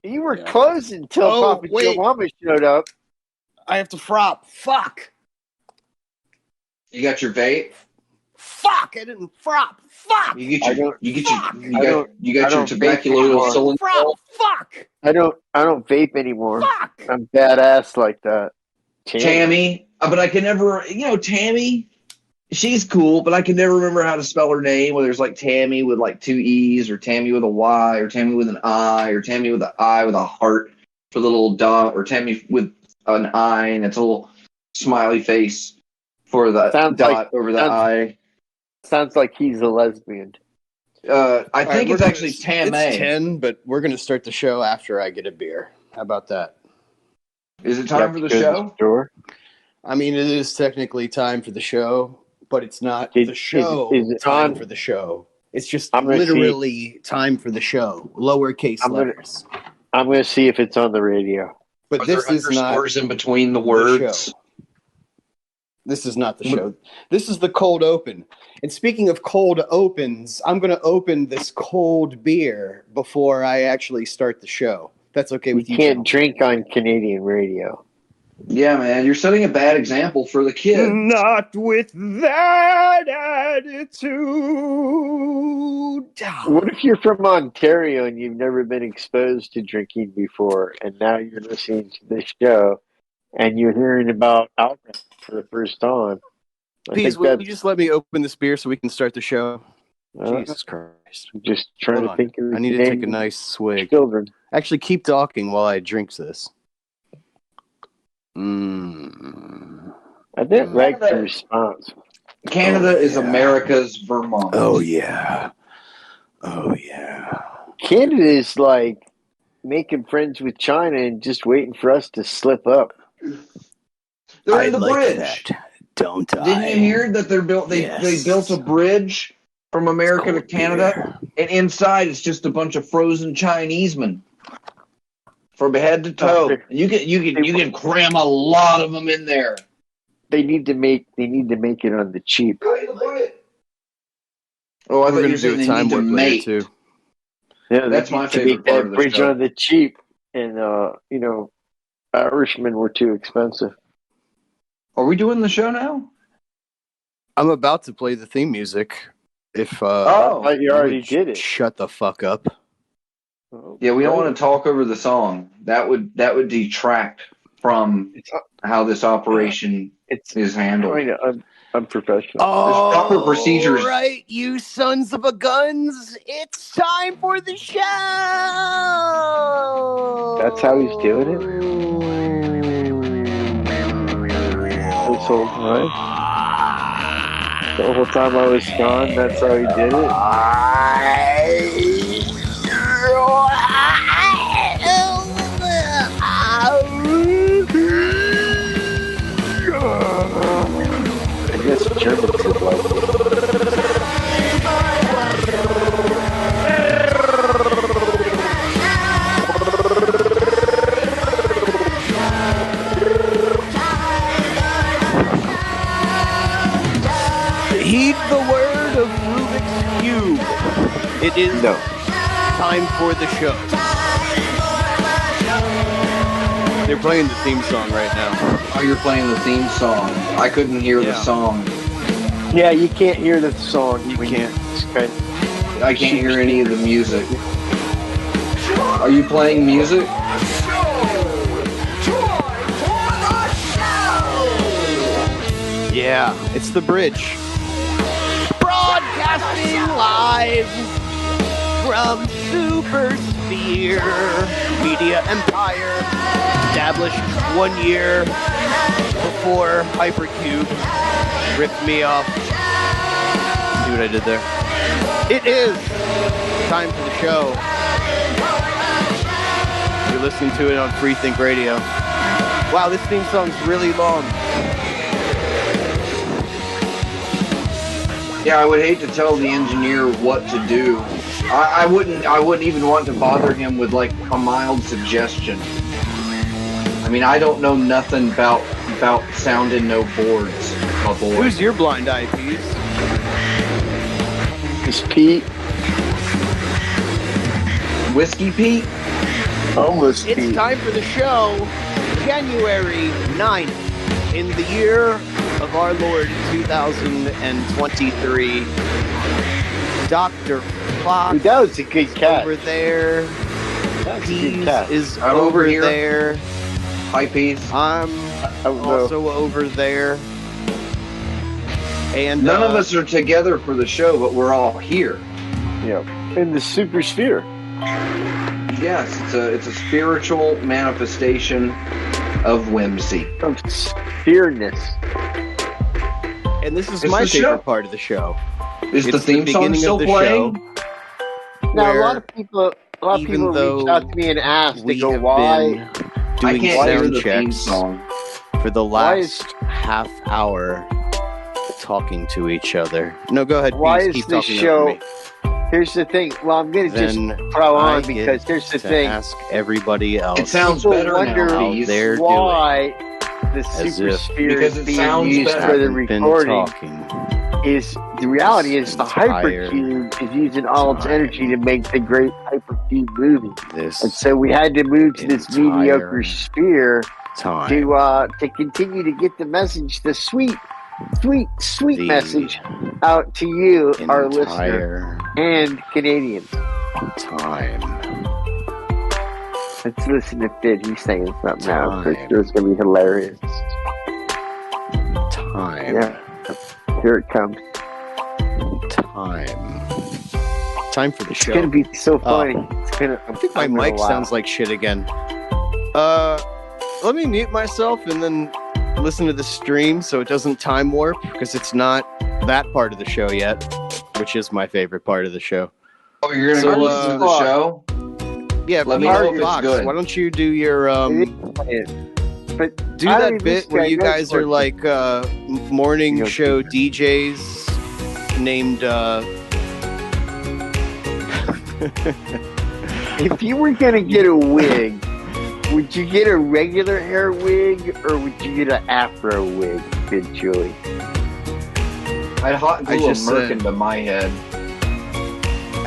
You were closed until Papa wait. Joe Mama showed up. I have to frop. Fuck. You got your vape? Fuck! I didn't frop. Fuck! You got your don't tuberculosis. Fuck! I don't vape anymore. Fuck! I'm badass like that. Tammy, but I can never, Tammy, she's cool, but I can never remember how to spell her name, whether it's like Tammy with like 2 E's, or Tammy with a Y, or Tammy with an I, or Tammy with an I with a heart for the little dot, or Tammy with an I and it's a little smiley face for the dot over the I. Sounds like he's a lesbian. I think it's actually Tammy. It's 10, but we're going to start the show after I get a beer. How about that? Is it time for the show? Sure. I mean, it is technically time for the show, but it's not the show is it time on? For the show. It's just literally time for the show. Lowercase letters. I'm going to see if it's on the radio. But this is not in between the words. Show. This is not the show. This is the cold open. And speaking of cold opens, I'm going to open this cold beer before I actually start the show. That's okay with you. You can't drink on Canadian radio. Yeah, man. You're setting a bad example for the kids. Not with that attitude. What if you're from Ontario and you've never been exposed to drinking before, and now you're listening to this show and you're hearing about alcohol for the first time? Please, will you just let me open this beer so we can start the show? Jesus Christ. I'm just trying to think of I need to take a nice swig. Children. Actually, keep talking while I drink this. I didn't like the response. Canada is America's Vermont. Oh, yeah. Oh, yeah. Canada is like making friends with China and just waiting for us to slip up. They're in the bridge. That. Don't I? Didn't you hear that they built a bridge from America to Canada, and inside it's just a bunch of frozen Chinesemen from head to toe. You can cram a lot of them in there. They need to make it on the cheap. Oh, I thought you were saying they need to mate too. Yeah, that's my favorite part of the bridge show. on the cheap, and Irishmen were too expensive. Are we doing the show now? I'm about to play the theme music. If you already did it. Shut the fuck up. Yeah, we don't want to talk over the song. That would detract from how this operation is handled. Kind of unprofessional. Oh, there's proper procedures. Right, you sons of a guns! It's time for the show. That's how he's doing it. This whole time. The whole time I was gone, that's how he did it. I guess Germans would like it. Heed the word of Rubik's Cube. It is time for the show. They're playing the theme song right now. Oh, you're playing the theme song. I couldn't hear the song. Yeah, you can't hear the song. You can't. I can't hear any of the music. Are you playing music? Yeah, it's the bridge. Broadcasting live from Super Sphere Media Empire, established 1 year before Hypercube ripped me off. See what I did there? It is time for the show. You're listening to it on Free Think Radio. Wow, this theme song's really long. Yeah, I would hate to tell the engineer what to do. I wouldn't even want to bother him with like a mild suggestion. I mean, I don't know nothing about sound and no boards, my boy. Who's your blind eye piece? It's Pete. Whiskey Pete? Almost It's Pete. time for the show, January 9th, in the year of our Lord 2023. Dr. Fox That was a good catch. over there. That was a Peas good catch. is I'm over over here. there. Hi, Peas. I'm don't know. also over there. And None of us are together for the show, but we're all here. Yeah. In the super sphere. Yes, it's a spiritual manifestation of whimsy. Of sphereness. And this is It's my the favorite show. part of the show. Is the It's theme song beginning still of the playing? show Now, a where lot of people even reached though out to me and asked, they we go, have why? been I doing can't hear sound the theme checks song. for the Why last half hour talking to each other. No, go ahead. Why Peace. is Keep this talking show- over me. Here's the thing. Well, I'm going to just Then throw I on get because here's the to thing. ask everybody else. It sounds People better wonder now, how Peas. they're why the As super if- sphere Because is it being sounds used better. for the haven't been recording talking. is the reality is the entire hypercube is using all its time. energy to make the great hypercube movie. This And so we had to move to this entire mediocre sphere time. to continue to get the message, the sweet The message out to you, our listener, entire and Canadians. time. Let's listen to Fit. He's saying something now. Time. For sure it's going to be hilarious. Time. Yeah. Here it comes. Time for the It's show. going to be so funny. It's gonna, I think my mic sounds like shit again. Let me mute myself and then listen to the stream so it doesn't time warp, because it's not that part of the show yet, which is my favorite part of the show. Oh, you're So, gonna go listen to the show? Yeah, Let me Peter know if it's Fox, good. why don't you do your But do I that mean, bit this where guy you knows guys are what- like morning You know, show DJs named if you were going to get a wig, would you get a regular hair wig or would you get an afro wig, Good Julie? I'd hot glue a just merc said- into my head.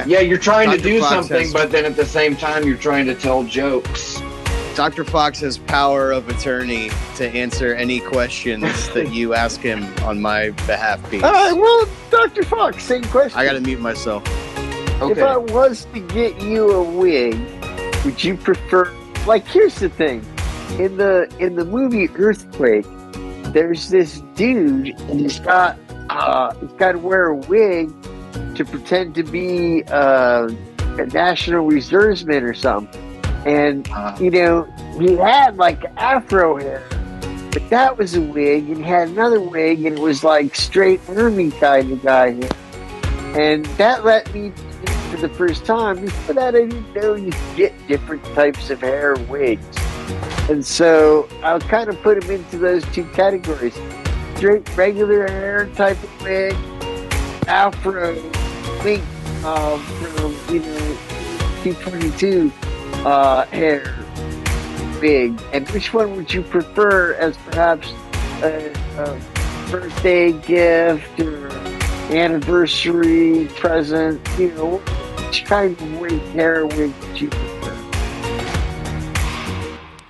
Yeah, you're trying to Dr. do Fox something, has- but then at the same time, you're trying to tell jokes. Dr. Fox has power of attorney to answer any questions that you ask him on my behalf, Pete. Well, Dr. Fox, same question. I gotta mute myself. If I was to get you a wig, would you prefer? Like, here's the thing: in the movie Earthquake, there's this dude, and he's got to wear a wig to pretend to be a National Reserveman or something. And you know, he had like afro hair, but that was a wig, and he had another wig, and it was like straight army kind of guy hair. And that let me for the first time. Before that, I didn't know you could get different types of hair wigs. And so I'll kind of put them into those two categories. Straight regular hair type of wig, afro wig from, 222 hair wig. And which one would you prefer as perhaps a birthday gift or anniversary present? Which kind of hair wig would you prefer?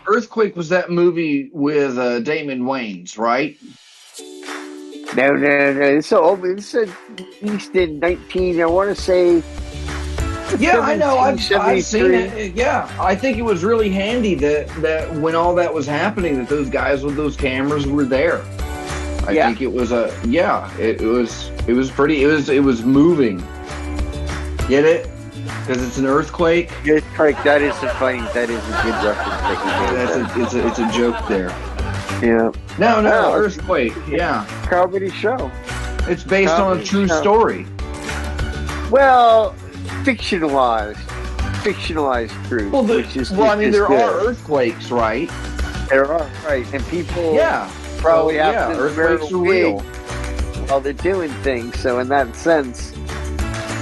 Earthquake was that movie with Damon Wayans, right? No. It's at least in 19. I want to say. Yeah, I know. I've seen 73. it. Yeah, I think it was really handy that when all that was happening, that those guys with those cameras were there. I think it was it was pretty. It was moving. Get it? Because it's an earthquake. Earthquake. That is a funny. That is a good reference that you made. It's a joke there. Yeah. No, Oh, earthquake. Yeah, Comedy show. it's based on a Comedy true show. story. Well, fictionalized truth. Well, which is I mean, there good. are earthquakes, right? There are, right, and people Yeah, probably Well, have to earthquakes wear are a wig real. while they're doing things. So in that sense,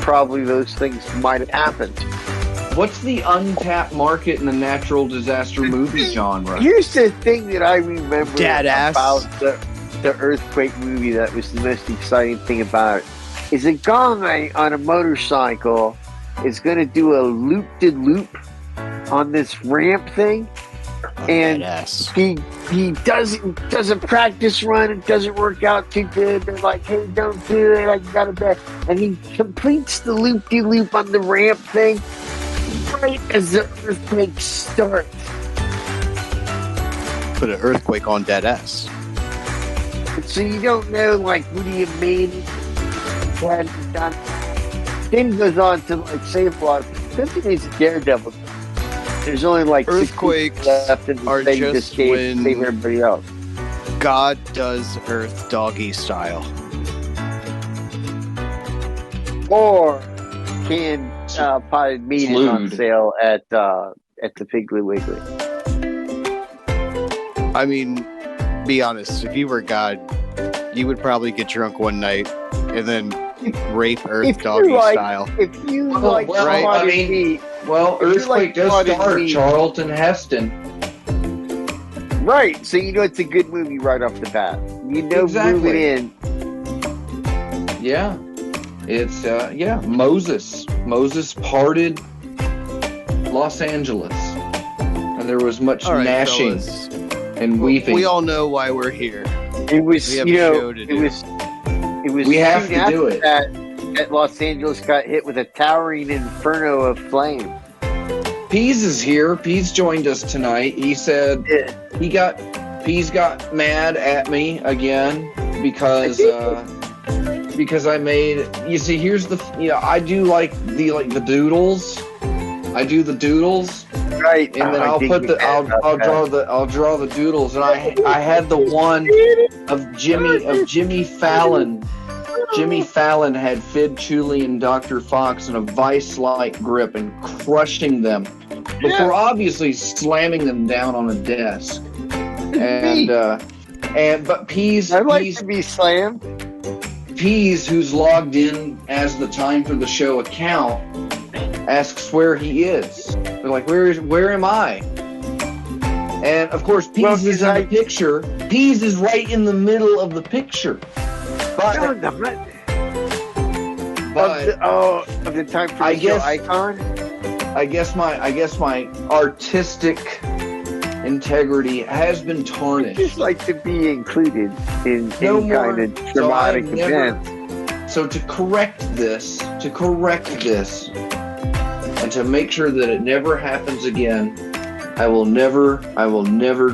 probably those things might have happened. What's the untapped market in the natural disaster movie genre? Here's the thing that I remember Dadass. about the earthquake movie that was the most exciting thing about it, is a guy on a motorcycle is going to do a loop-de-loop on this ramp thing, and he doesn't practice run. It doesn't work out too good. They're like, "Hey, don't do it. I got to bet." And he completes the loop-de-loop on the ramp thing right as the earthquake starts. Put an earthquake on dead ass. So you don't know, like, would he have made it? Hadn't done. Then goes on to like save a lot of people. Because he's a daredevil. There's only like earthquakes left in the are thing just to when save everybody else. God does Earth doggy style. Or can potted meat is on sale at the Piggly Wiggly. I mean, be honest. If you were God, you would probably get drunk one night and then rape Earth doggy style. If you like potted meat. Well, earthquake does star Charlton Heston. Right, so you know it's a good movie right off the bat. You know, moving in. Yeah, it's Moses. Moses parted Los Angeles, and there was much gnashing and weeping. We all know why we're here. It was, we have a show to do. It was. We have to do it. That Los Angeles got hit with a towering inferno of flame. Pease is here. Pease joined us tonight. He said Pease got mad at me again because I made. You see, here's the. I do like the doodles. I do the doodles. Right. And then I'll draw the doodles, and I had the one of Jimmy Fallon. Jimmy Fallon had Fid Chuli and Dr. Fox in a vice-like grip and crushing them before obviously slamming them down on a desk. But Pease, to be slammed. Pease, who's logged in as the Time for the Show account, asks where he is. They're like, where am I? And of course, Pease is in the picture. Pease is right in the middle of the picture. But of the Time for the Show icon. I guess my artistic integrity has been tarnished. I just like to be included in any kind of dramatic event. So to correct this, and to make sure that it never happens again, I will never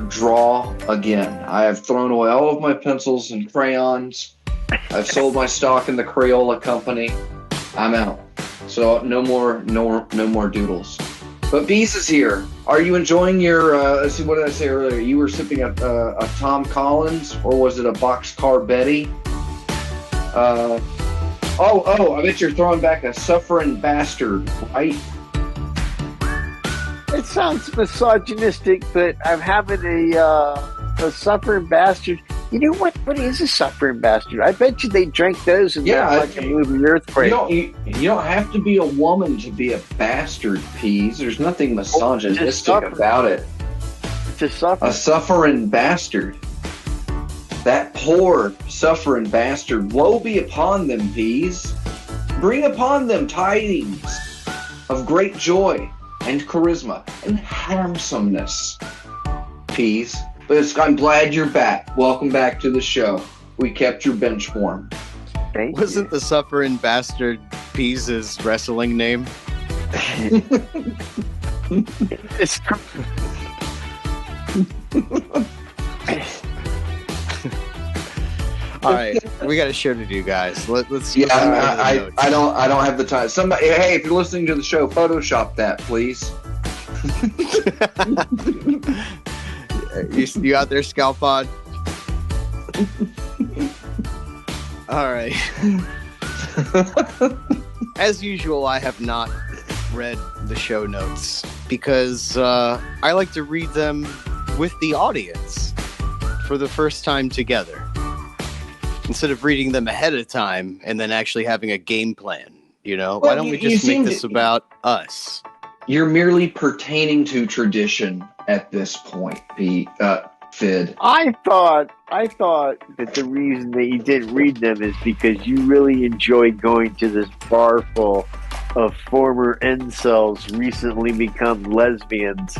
draw again. I have thrown away all of my pencils and crayons. I've sold my stock in the Crayola company. I'm out. So no more doodles. But Beast is here. Are you enjoying your? Let's see. What did I say earlier? You were sipping a Tom Collins, or was it a Boxcar Betty? I bet you're throwing back a Suffering Bastard, right? It sounds misogynistic, but I'm having a Suffering Bastard. You know what? What is a Suffering Bastard? I bet you they drank those and like a movie Earthquake. You don't have to be a woman to be a bastard, Pease. There's nothing misogynistic about it. To suffer. A suffering bastard. That poor suffering bastard. Woe be upon them, Pease. Bring upon them tidings of great joy and charisma and handsomeness, Pease. But I'm glad you're back. Welcome back to the show. We kept your bench warm. Wasn't the Suffering Bastard Pease's wrestling name? All right, we got a show to do, guys. Let's. Yeah, I don't have the time. Somebody, hey, if you're listening to the show, Photoshop that, please. You out there, Scalpod? All right. As usual, I have not read the show notes because I like to read them with the audience for the first time together, instead of reading them ahead of time and then actually having a game plan. You know, why don't we just make this about us? You're merely pertaining to tradition at this point, Fid. I thought that the reason that you didn't read them is because you really enjoyed going to this bar full of former incels recently become lesbians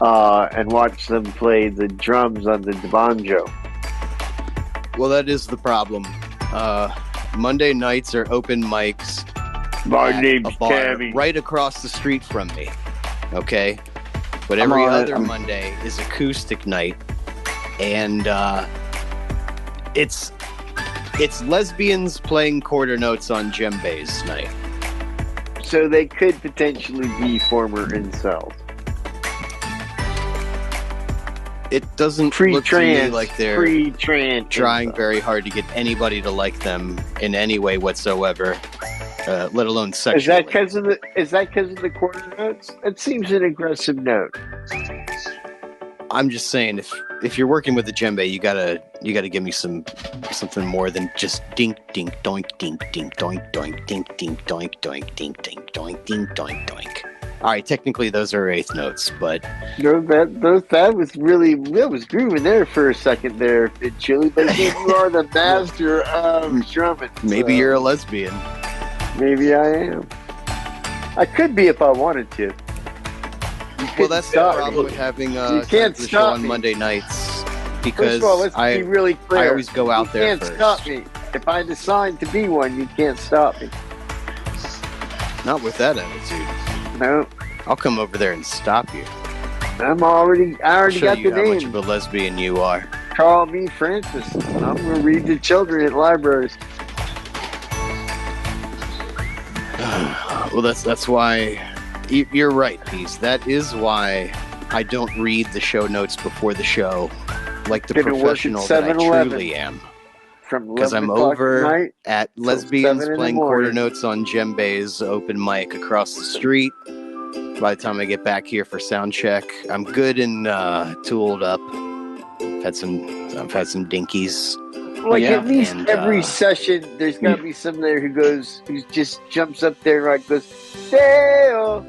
and watch them play the drums on the banjo. Well, that is the problem. Monday nights are open mics. My at name's a bar Tammy. right across the street from me. Okay, but every other Monday is acoustic night, and it's lesbians playing quarter notes on Djembes night. So they could potentially be former incels. It doesn't look to me like they're pre-trans trying incels. very hard to get anybody to like them in any way whatsoever, let alone sexually. Is that because of the quarter notes? It seems an aggressive note. I'm just saying, if you're working with the djembe, you gotta give me something more than just dink dink doink dink dink doink doink dink dink doink doink dink dink doink dink doink doink. All right, technically those are eighth notes, but No, that was grooving there for a second there, Chili. But again, you are the master of drumming. maybe you're a lesbian. Maybe I am. I could be if I wanted to. Well, that's the problem with having You can't the show stop on me. Monday nights, First because of all, let's be really clear. I always go out there You first. can't stop me. If I decide to be one, you can't stop me. Not with that attitude. No, I'll come over there and stop you. I already Show got you the how much name. of a lesbian you are. Call me Francis. I'm going to read to children at libraries. Well, that's why you're right, Peace. That is why I don't read the show notes before the show, like the Gonna work at professional that I 7-Eleven. truly am. From Because 11 I'm o'clock over at night. at till Lesbians 7 in the playing quarter morning. notes on Djembe's open mic across the street. By the time I get back here for sound check, I'm good and tooled up. I've had some dinkies. Like Yeah. at least And, every session, there's got to be some there who just jumps up there and goes, Deo,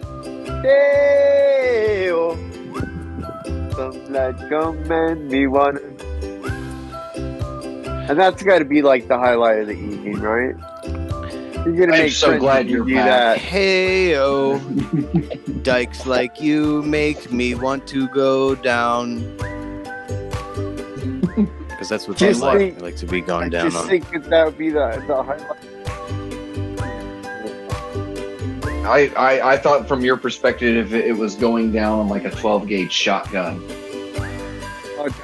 Deo, some lad come and me one. And that's got to be like the highlight of the evening, right? You're gonna I'm make so friends glad if you you're do back. that. Hey-oh, dykes like you make me want to go down. Because that's what Just I like. think- I like to be gone I down just on. think that would be the highlight. I thought from your perspective it was going down on like a 12 gauge shotgun.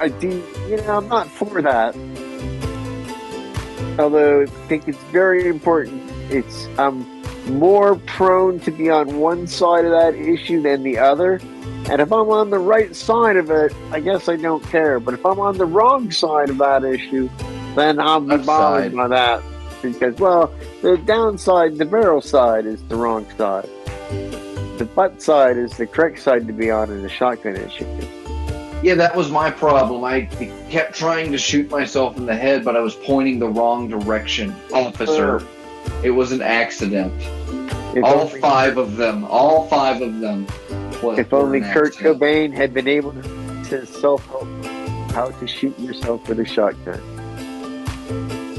I do, I'm not for that. Although I think it's very important. I'm more prone to be on one side of that issue than the other. And if I'm on the right side of it, I guess I don't care. But if I'm on the wrong side of that issue, then I'll be Left bothered side. by that. Because, well, the downside, the barrel side is the wrong side. The butt side is the correct side to be on in the shotgun issue. Yeah, that was my problem. I kept trying to shoot myself in the head, but I was pointing the wrong direction. Officer, it was an accident. If All only- five of them. If only Kurt Cobain had been able to self-help how to shoot yourself with a shotgun.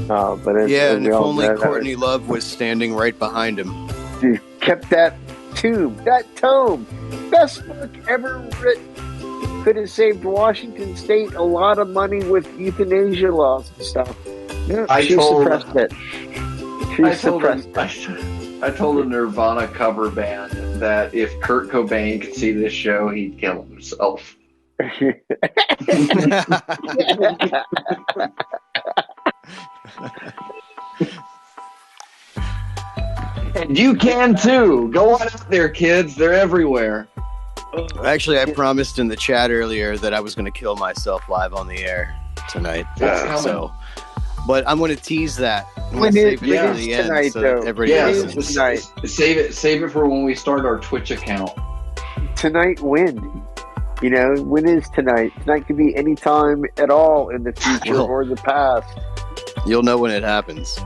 But Yeah, and we if all only know that Courtney Love was standing right behind him. dude kept that tome. Best book ever written. Could have saved Washington State a lot of money with euthanasia laws and stuff. Yeah, she suppressed it. I told a Nirvana cover band that if Kurt Cobain could see this show, he'd kill himself. And you can too. Go on out there, kids. They're everywhere. Actually, I promised in the chat earlier that I was going to kill myself live on the air tonight. But I'm going to tease that. I'm going to save it yeah. for the end Tonight, so that though. everybody Yeah, listens. Tonight. Save it for when we start our Twitch account. Tonight, when? When is tonight? Tonight could be any time at all in the future Well, or the past. You'll know when it happens.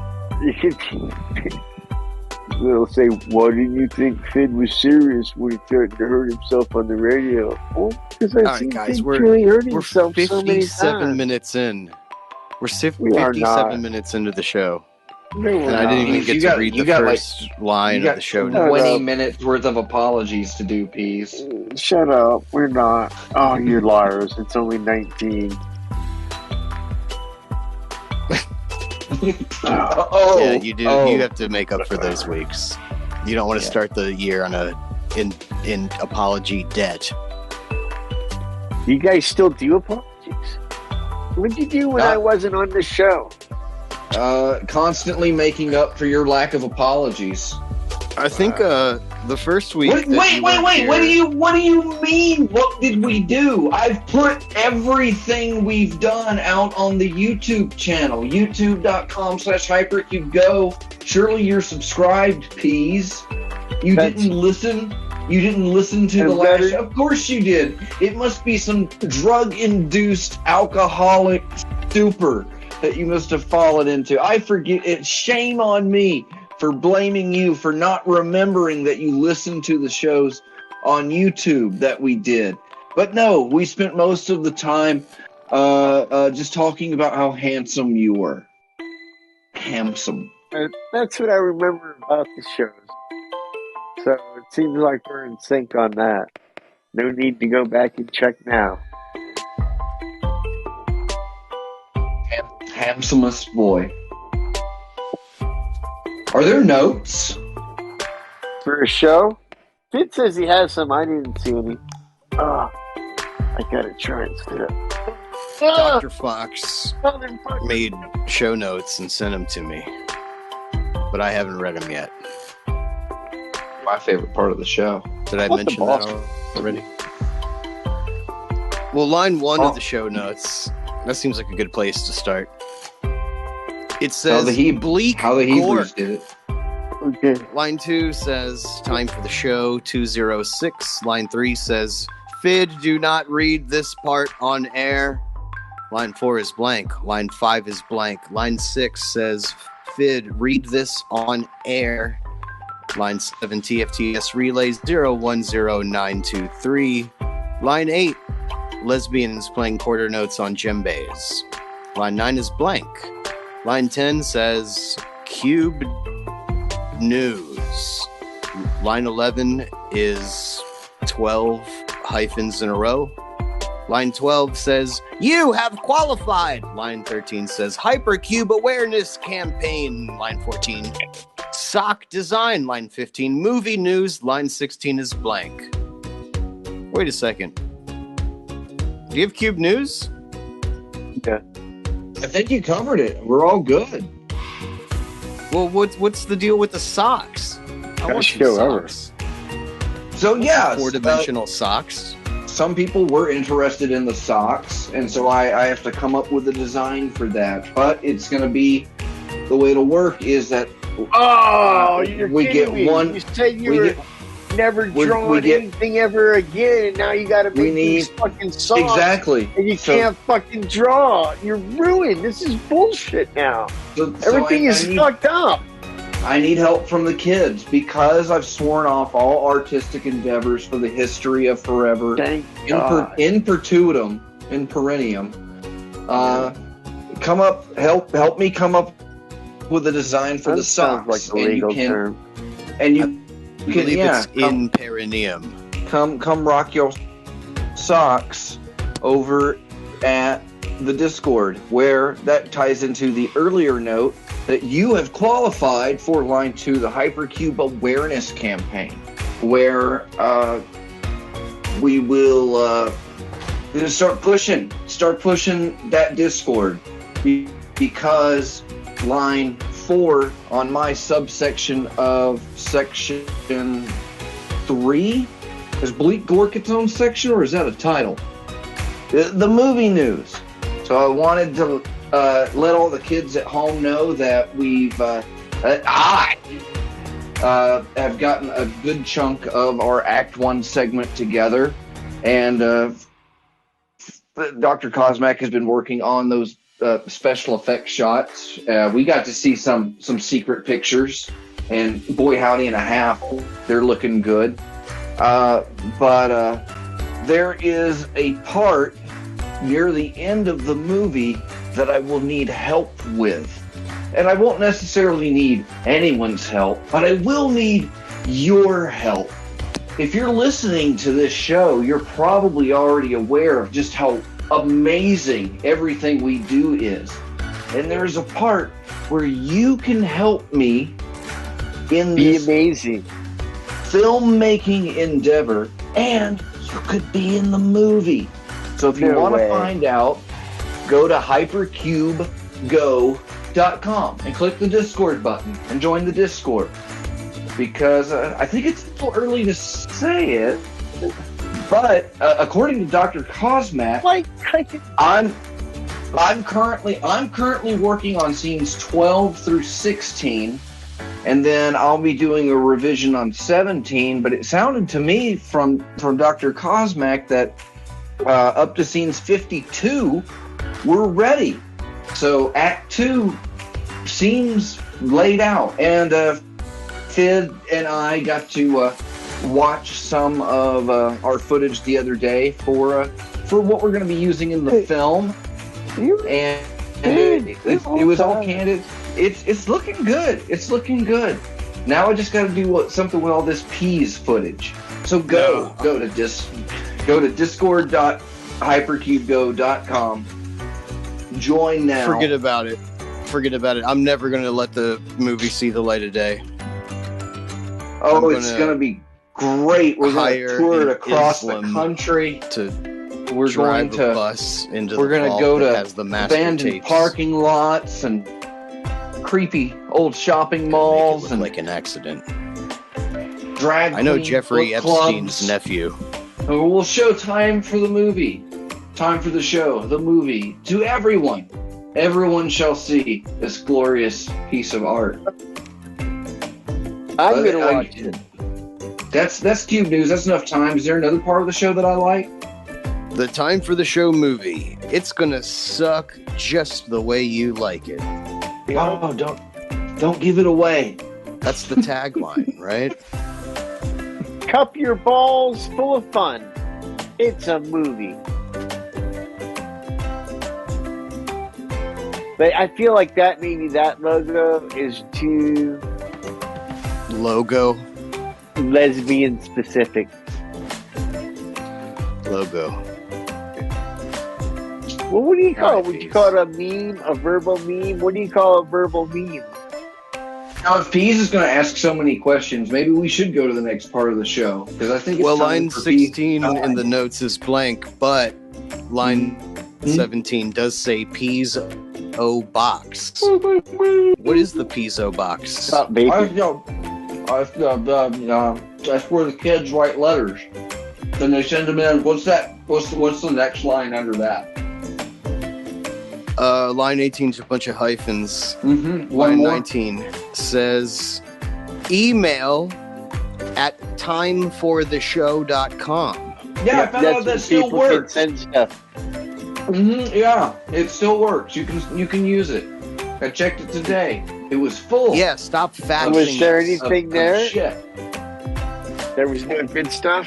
They'll say, why didn't you think Fid was serious when he threatened to hurt himself on the radio? Well, because All I've right, seen guys, Fid we're really hurt We're himself so many 57 times. minutes in. We're We are 57 not. minutes into the show. No, And I didn't even get to read the first line of the show notes. 20 minutes worth of apologies to do, Peas. Shut up. We're not. Oh, you liars. It's only 19. Yeah, you do. You have to make up for those weeks. You don't want to start the year on in apology debt. You guys still do apologies? What did you do when I wasn't on the show? Constantly making up for your lack of apologies. I think the first week. Wait! What do you mean? What did we do? I've put everything we've done out on the YouTube channel, youtube.com/hypercubego. Surely you're subscribed, Peas. You didn't listen. You didn't listen to the last show? Of course you did. It must be some drug-induced alcoholic stupor that you must have fallen into. I forget. It's shame on me for blaming you for not remembering that you listened to the shows on YouTube that we did. But no, we spent most of the time just talking about how handsome you were. Handsome. That's what I remember about the shows. So it seems like we're in sync on that. No need to go back and check now. Handsomest boy. Are there notes? For a show? Fitz says he has some. I didn't see any. I gotta try and sit up. Dr. Fox made show notes and sent them to me. But I haven't read them yet. My favorite part of the show. Did I mention that already? Well, line 1 of the show notes. That seems like a good place to start. It says bleak how the Hebrews did it. Okay. Line 2 says time for the show 206. Line 3 says Fid, do not read this part on air. Line 4 is blank. Line 5 is blank. Line 6 says Fid, read this on air. Line 7 TFTS relays 010923. Line 8 Lesbians playing quarter notes on Djembes. Line 9 is blank. Line 10 says Cube News. Line 11 is 12 hyphens in a row. Line 12 says, you have qualified. Line 13 says, Hypercube Awareness Campaign. Line 14, sock design. Line 15, movie news. Line 16 is blank. Wait a second. Do you have Cube News? Yeah. I think you covered it. We're all good. Well, what's the deal with the socks? I want some socks. So, yeah. 4-dimensional socks. Some people were interested in the socks, and so I have to come up with a design for that. But it's going to be, the way it'll work is that we get one. You said you were never drawing anything ever again, and now you got to make these fucking socks. Exactly. And you can't fucking draw. You're ruined. This is bullshit now. Everything is fucked up. I need help from the kids because I've sworn off all artistic endeavors for the history of forever. Thank God. In perpetuum, in perennium. Help me come up with a design for the socks. Sounds like a legal term. And you can, it's in perineum. Come rock your socks over at the Discord, where that ties into the earlier note that you have qualified for line 2, the Hypercube Awareness Campaign, where we will start pushing that Discord, because line 4 on my subsection of section 3 is Bleak Gork its own section, or is that a title? The movie news. So I wanted to let all the kids at home know that I have gotten a good chunk of our Act 1 segment together, and Dr. Cosmac has been working on those special effects shots. We got to see some secret pictures, and boy howdy and a half, they're looking good. But there is a part near the end of the movie that I will need help with. and I won't necessarily need anyone's help, but I will need your help. If you're listening to this show, you're probably already aware of just how amazing everything we do is. And there's a part where you can help me in this amazing filmmaking endeavor, and you could be in the movie. So if you want to find out, go to hypercubego.com and click the Discord button and join the Discord. Because I think it's a little early to say it, but according to Dr. Cosmac, I'm currently working on scenes 12 through 16, and then I'll be doing a revision on 17. But it sounded to me from Dr. Cosmac that up to scenes 52 we're ready. So Act 2 seems laid out, and Fid and I got to watch some of our footage the other day for what we're going to be using in the film, and it was all candid. It's looking good. It's looking good. Now I just got to do something with all this peas footage. So go to discord.hypercubego.com. Join now. Forget about it. I'm never going to let the movie see the light of day. Oh, it's going to be great. We're going to tour it across the country. We're going to bus into we're going to go to abandoned tapes. Parking lots and creepy old shopping malls. Make it look like an accident. Drag I know Jeffrey Epstein's clubs. nephew. We'll show time for the movie. Time for the show, the movie, to everyone. Everyone shall see this glorious piece of art. I'm going to watch it. That's Cube News. That's enough time. Is there another part of the show that I like? The Time for the Show movie. It's going to suck just the way you like it. Oh, don't give it away. That's the tagline, right? Cup your balls full of fun. It's a movie. But I feel like maybe that logo is too lesbian specific. Logo. Well, what do you call it? Would you call it a meme? A verbal meme? What do you call a verbal meme? Now, if Pease is going to ask so many questions, maybe we should go to the next part of the show. Because I think it's time line for 16 in the notes is blank, but line 17 does say Pease O box. What is the Piezo box? That's where the kids write letters. Then they send them in. What's that? What's the next line under that? Line 18 is a bunch of hyphens. Line 19 says email at timefortheshow.com. Yeah, I found out that still works. Send stuff. Yeah, it still works. You can use it. I checked it today. It was full. Yeah, stop faxing. Was there anything there? Shit. There was no good stuff?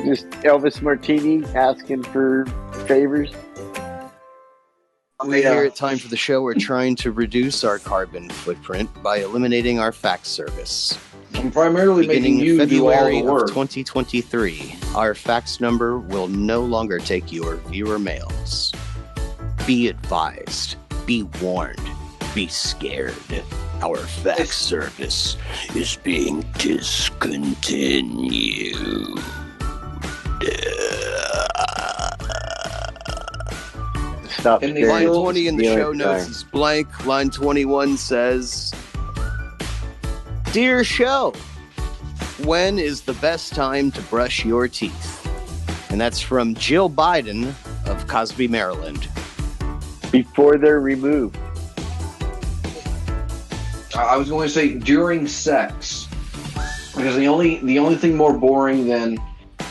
Just Elvis Martini asking for favors? We here at Time for the Show are trying to reduce our carbon footprint by eliminating our fax service. I'm primarily beginning making you February do all the work. of 2023. Our fax number will no longer take your viewer mails. Be advised. Be warned. Be scared. Our fax service is being discontinued. Stop. Line 20 in the show notes is blank. Line 21 says, Dear show, when is the best time to brush your teeth? And that's from Jill Biden of Cosby, Maryland. Before they're removed. I was going to say during sex, because the only thing more boring than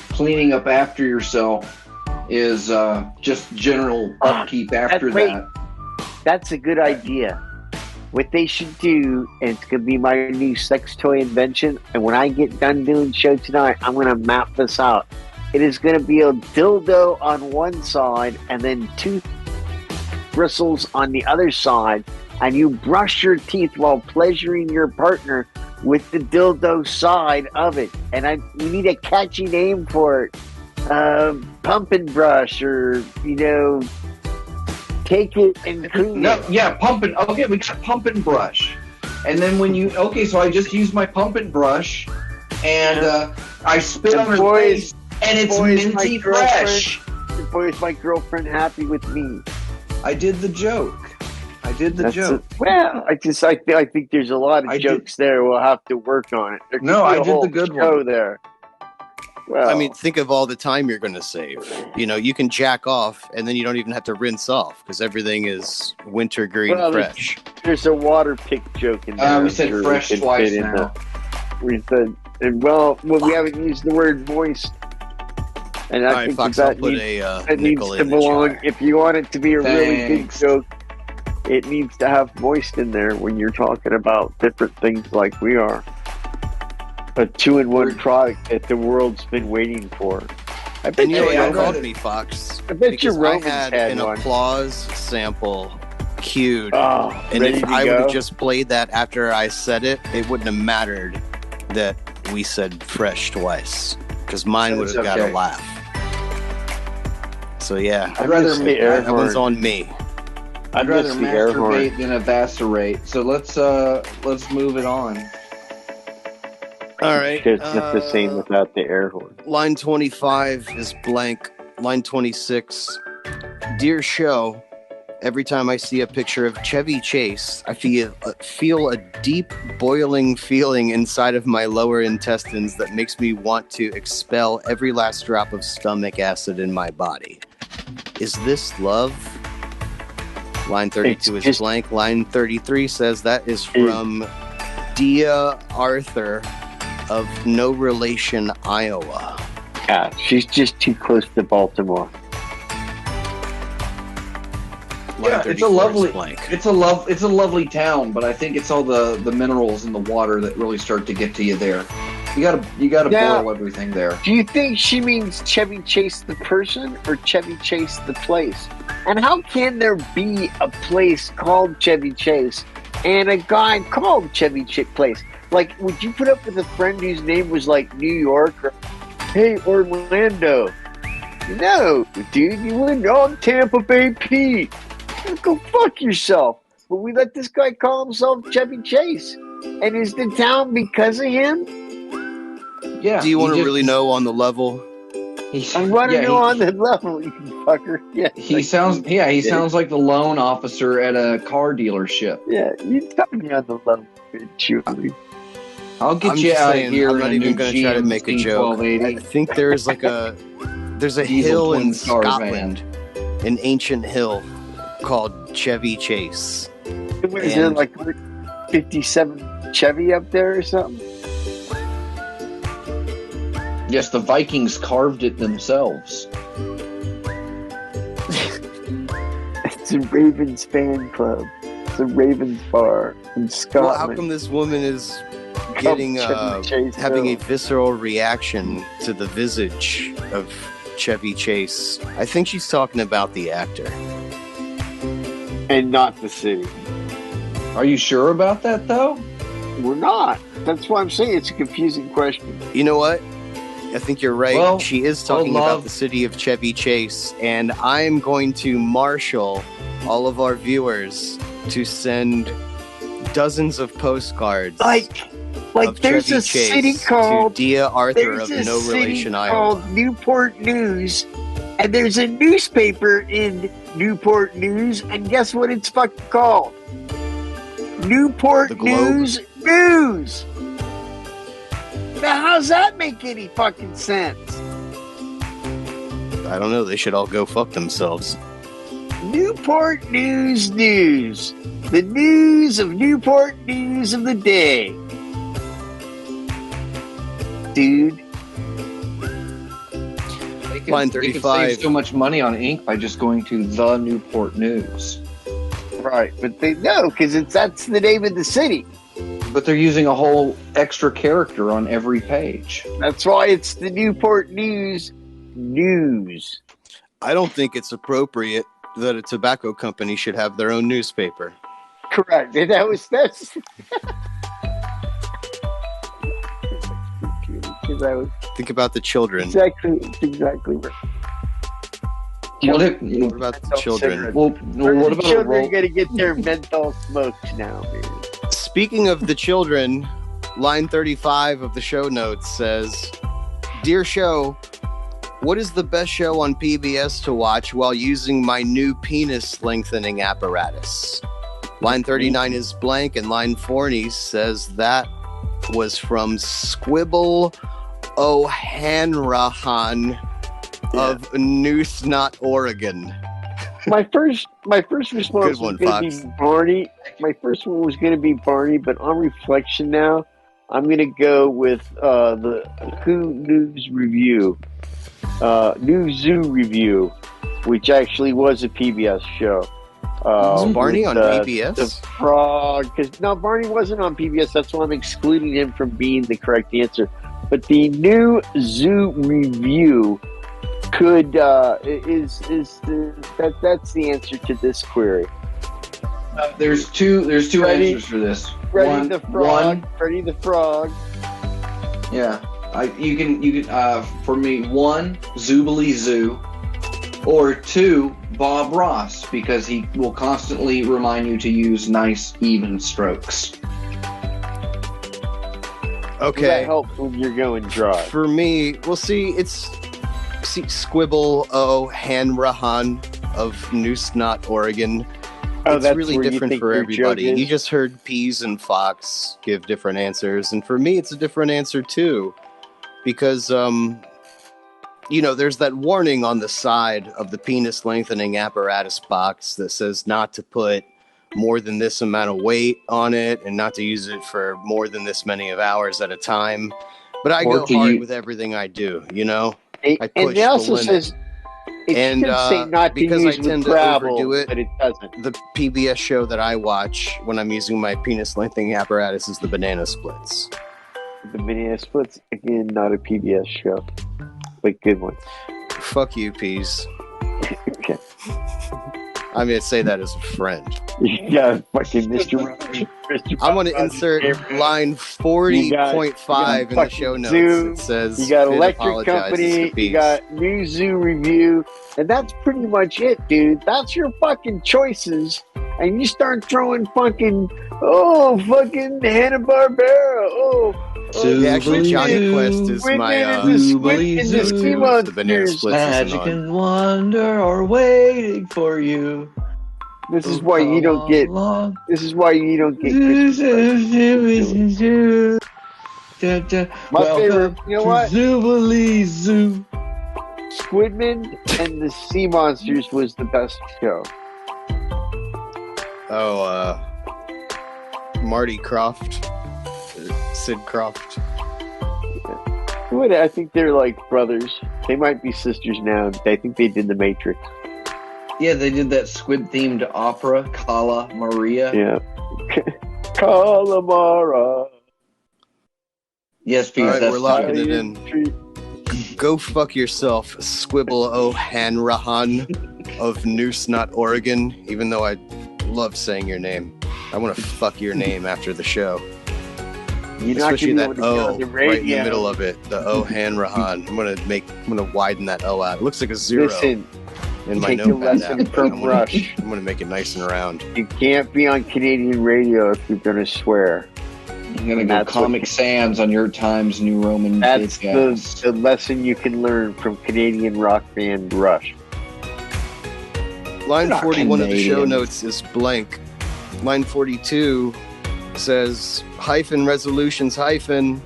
cleaning up after yourself is just general upkeep after that. That's a good idea. What they should do, and it's going to be my new sex toy invention, and when I get done doing show tonight, I'm going to map this out. It is going to be a dildo on one side and then two bristles on the other side, and you brush your teeth while pleasuring your partner with the dildo side of it. And you need a catchy name for it. Pump and brush, or, take it and clean No, it. yeah, pump and okay, we got pump and brush. And then so I just use my pump and brush, and I spit on her face, and it's minty fresh. Boy, is my girlfriend happy with me? I did the joke. Well, I think there's a lot of jokes there. We'll have to work on it. No, I did the good one there. Well, I mean, think of all the time you're going to save. You can jack off, and then you don't even have to rinse off because everything is wintergreen fresh. There's a water pick joke in there. We said fresh twice now. We said, we haven't used the word moist. And I think Fox, that needs to belong. If you want it to be a really good joke, it needs to have moist in there when you're talking about different things like we are. A 2-in-1 product that the world's been waiting for. I bet you called me, Fox. I bet your Romans had an one. applause sample queued. And if I would have just played that after I said it, it wouldn't have mattered that we said fresh twice. Because mine would have got a laugh. So yeah, I'd rather that one's on me. I'd rather masturbate than evacerate. So let's move it on. All right. It's not the same without the air horn. Line 25 is blank. Line 26. Dear show, every time I see a picture of Chevy Chase, I feel a deep boiling feeling inside of my lower intestines that makes me want to expel every last drop of stomach acid in my body. Is this love? Line 32 is blank. Line 33 says that is from Dia Arthur of No Relation, Iowa. Yeah, she's just too close to Baltimore. Yeah, it's a lovely town, but I think it's all the minerals in the water that really start to get to you there. You gotta boil everything there. Do you think she means Chevy Chase the person or Chevy Chase the place? And how can there be a place called Chevy Chase and a guy called Chevy Place? Like, would you put up with a friend whose name was like New York or hey Orlando? No, dude, you wouldn't. Oh, I'm Tampa Bay Pete. Go fuck yourself. But we let this guy call himself Chevy Chase. And is the town because of him? Yeah. Do you want to really know on the level? I want to know on the level, you fucker. Yeah. He sounds like the loan officer at a car delership. Yeah, you tell me on the level, Chewie. I'll get you out of here. I'm not even going to try to make a joke. I think there's there's a hill in Scotland, an ancient hill called Chevy Chase. Is there like 57 Chevy up there or something? Yes, the Vikings carved it themselves. It's a Ravens fan club. It's a Ravens bar in Scotland. Well, how come this woman is getting having a visceral reaction to the visage of Chevy Chase? I think she's talking about the actor. And not the city. Are you sure about that, though? We're not. That's why I'm saying it's a confusing question. You know what? I think you're right. Well, she is talking about the city of Chevy Chase, and I'm going to marshal all of our viewers to send dozens of postcards. Like there's Chevy a Chase city called Dia Arthur of No Relation, Iowa. Called Newport News, and there's a newspaper in Newport News, and guess what it's fucking called? Newport News. Now, how's that make any fucking sense? I don't know. They should all go fuck themselves. Newport News. The news of Newport News of the day. Dude. Line 35. They can save so much money on ink by just going to the Newport News. Right, but they know, because that's the name of the city. But they're using a whole extra character on every page. That's why it's the Newport News. I don't think it's appropriate that a tobacco company should have their own newspaper. correct. And that's because I was Think about the children. exactly right. What about the children? Well, what the about children going to get their menthol smokes now, man? Speaking of the children, line 35 of the show notes says, "Dear show, what is the best show on PBS to watch while using my new penis lengthening apparatus?" Line 39 is blank, and line 40 says that was from Squibble O'Hanrahan of New Snot, Oregon. My first response Good one, was going to be Barney. My first one was going to be Barney, but on reflection now, I'm going to go with the Who News Review, New Zoo Review, which actually was a PBS show. Barney with, on PBS? The frog, because no, Barney wasn't on PBS. That's why I'm excluding him from being the correct answer. But the New Zoo Review could that's the answer to this query. There's two answers for this. Freddy the Frog. Freddy the Frog. Yeah, you can for me, 1, Zoobilee Zoo, or 2, Bob Ross, because he will constantly remind you to use nice even strokes. Okay. That helps when you're going dry. For me, we'll see. Squibble O'Hanrahan of New Snot, Oregon. Oh, it's that's really where you different think for your everybody. joke is? You just heard Peas and Fox give different answers, and for me, it's a different answer too, because there's that warning on the side of the penis lengthening apparatus box that says not to put more than this amount of weight on it and not to use it for more than this many of hours at a time. But I go hard with everything I do, I push and it also the limit. says it should say not to because use I tend with to gravel, overdo it, but it doesn't. the PBS show that I watch when I'm using my penis lengthening apparatus is the Banana Splits. The Banana Splits, again, not a PBS show, but good one. Fuck you, Peas. Okay. I'm going to say that as a friend. Yeah, fucking Mr. I'm going to insert line 40.5 in the show notes. Zoo, it says, you got Finn Electric Company, you got New Zoo Review, and that's pretty much it, dude. That's your fucking choices. And you start throwing fucking Hanna-Barbera, yeah, actually, Johnny Quest is my the Banana Splits. Magic and wonder are waiting for you. This is why you don't get. This is why you don't get. My favorite. You know what? Zoobilee Zoo. Squidman and the Sea Monsters was the best show. Oh, Marty Croft. Sid Croft. I think they're like brothers. They might be sisters now. I think they did The Matrix. Yeah, they did that squid-themed opera, Kala Maria. Yeah. Calamara. Yes, Pete. All right, that's we're locking it in. Go fuck yourself, Squibble O'Hanrahan of New Snot, Oregon. Even though I love saying your name, I want to fuck your name after the show. You're especially not that O right in the middle of it, the O'Hanrahan. I'm gonna widen that O out. It looks like a zero. Listen, in my take a notepad lesson app. from Rush. I'm gonna make it nice and round. You can't be on Canadian radio if you're gonna swear. I'm gonna go Comic Sans on your Times New Roman. That's the lesson you can learn from Canadian rock band Rush. Line 41 of the show notes is blank. Line 42 says hyphen resolutions hyphen.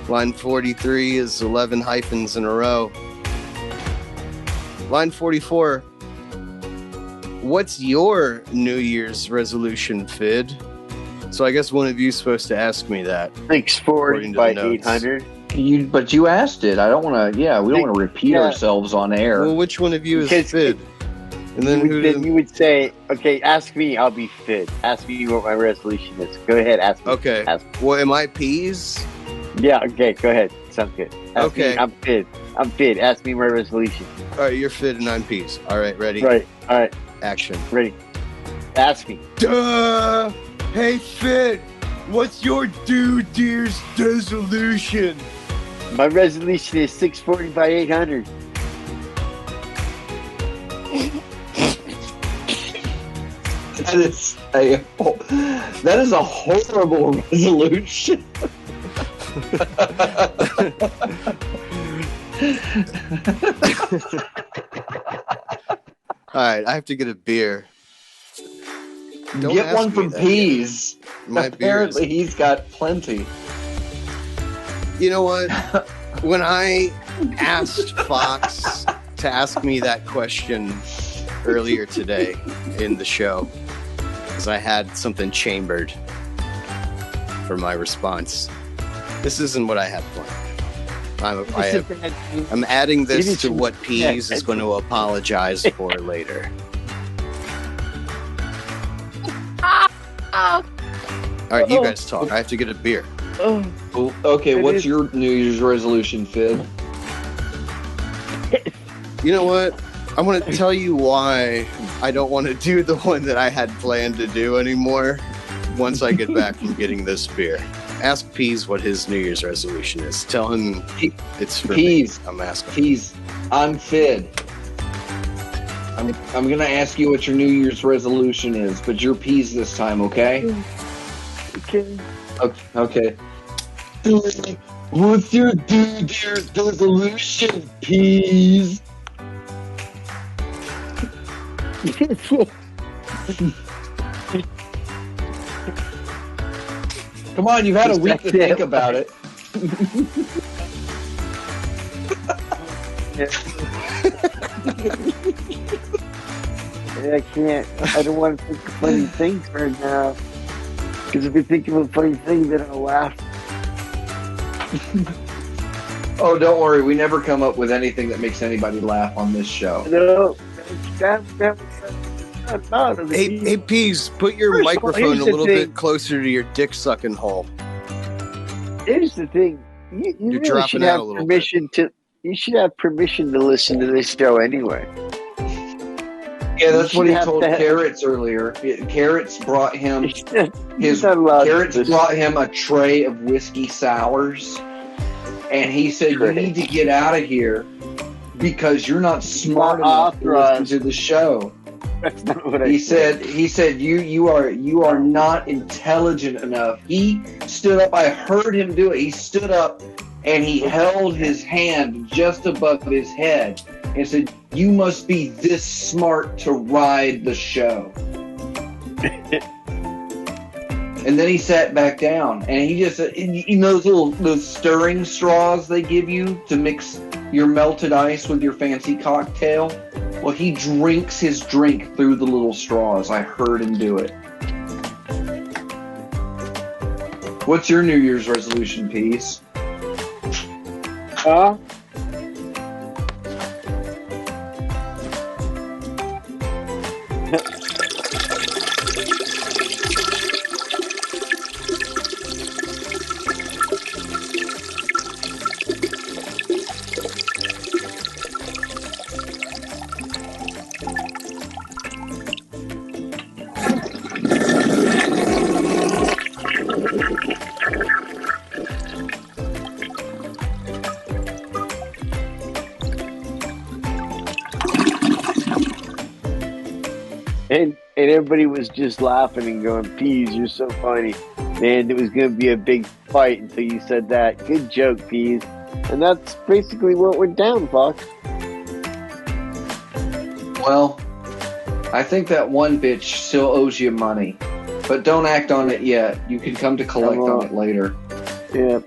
Line 43 is 11 hyphens in a row. Line 44. What's your New Year's resolution, Fid? So I guess one of you is supposed to ask me that. 640 by 800. But you asked it. I don't want to. Yeah, we don't want to repeat ourselves on air. Well, which one of you is Fid? And then you would say, okay, ask me, I'll be Fid. Ask me what my resolution is. Go ahead, ask me. Okay. Well, am I Peas? Yeah, okay, go ahead. Sounds good. Ask me, I'm Fid. I'm Fid. Ask me my resolution. All right, you're Fid and I'm Peas. All right, ready? Right, all right. Action. Ready. Ask me. Duh! Hey, Finn, what's your New Year's resolution? My resolution is 640 by 800. That is a horrible resolution. All right, I have to get a beer. Don't Get ask one me from that Peas. My beer is... Apparently, he's got plenty. You know what? When I asked Fox to ask me that question earlier today in the show, because I had something chambered for my response, this isn't what I had planned. I'm adding this to what Peas is going to apologize for later. All right, you guys talk. I have to get a beer. Okay, what's your New Year's resolution, Fid? You know what? I want to tell you why I don't want to do the one that I had planned to do anymore once I get back from getting this beer. Ask Peas what his New Year's resolution is. Tell him it's for Peas. me. I'm asking. Peas, I'm Fid. I'm going to ask you what your New Year's resolution is, but you're Peas this time, okay? Okay. Okay. What's your New Year's resolution, Peas? Come on, you've had a week to think about it. I can't. I don't want to think of funny things right now. Because if I think of a funny thing, then I'll laugh. Oh, don't worry. We never come up with anything that makes anybody laugh on this show. No. Hey, Peas, put your microphone a little bit closer to your dick-sucking hole. Here's the thing. You really should have permission to. You should have permission to listen to this show anyway. Yeah, that's what he told Carrots earlier. Carrots brought him brought him a tray of whiskey sours, and he said, "You need to get out of here because you're not smart enough to listen to the show." That's not what he said. He said, "You are not intelligent enough." He stood up. I heard him do it. He stood up and he held his hand just above his head and said, "You must be this smart to ride the show." And then he sat back down, and he just, you know, those stirring straws they give you to mix your melted ice with your fancy cocktail. Well, he drinks his drink through the little straws. I heard him do it. What's your New Year's resolution, Peace? And everybody was just laughing and going, "Peas, you're so funny." Man, it was going to be a big fight until you said that. Good joke, Peas. And that's basically what went down, Fox. Well, I think that one bitch still owes you money. But don't act on it yet. You can come to collect on it later. Yeah.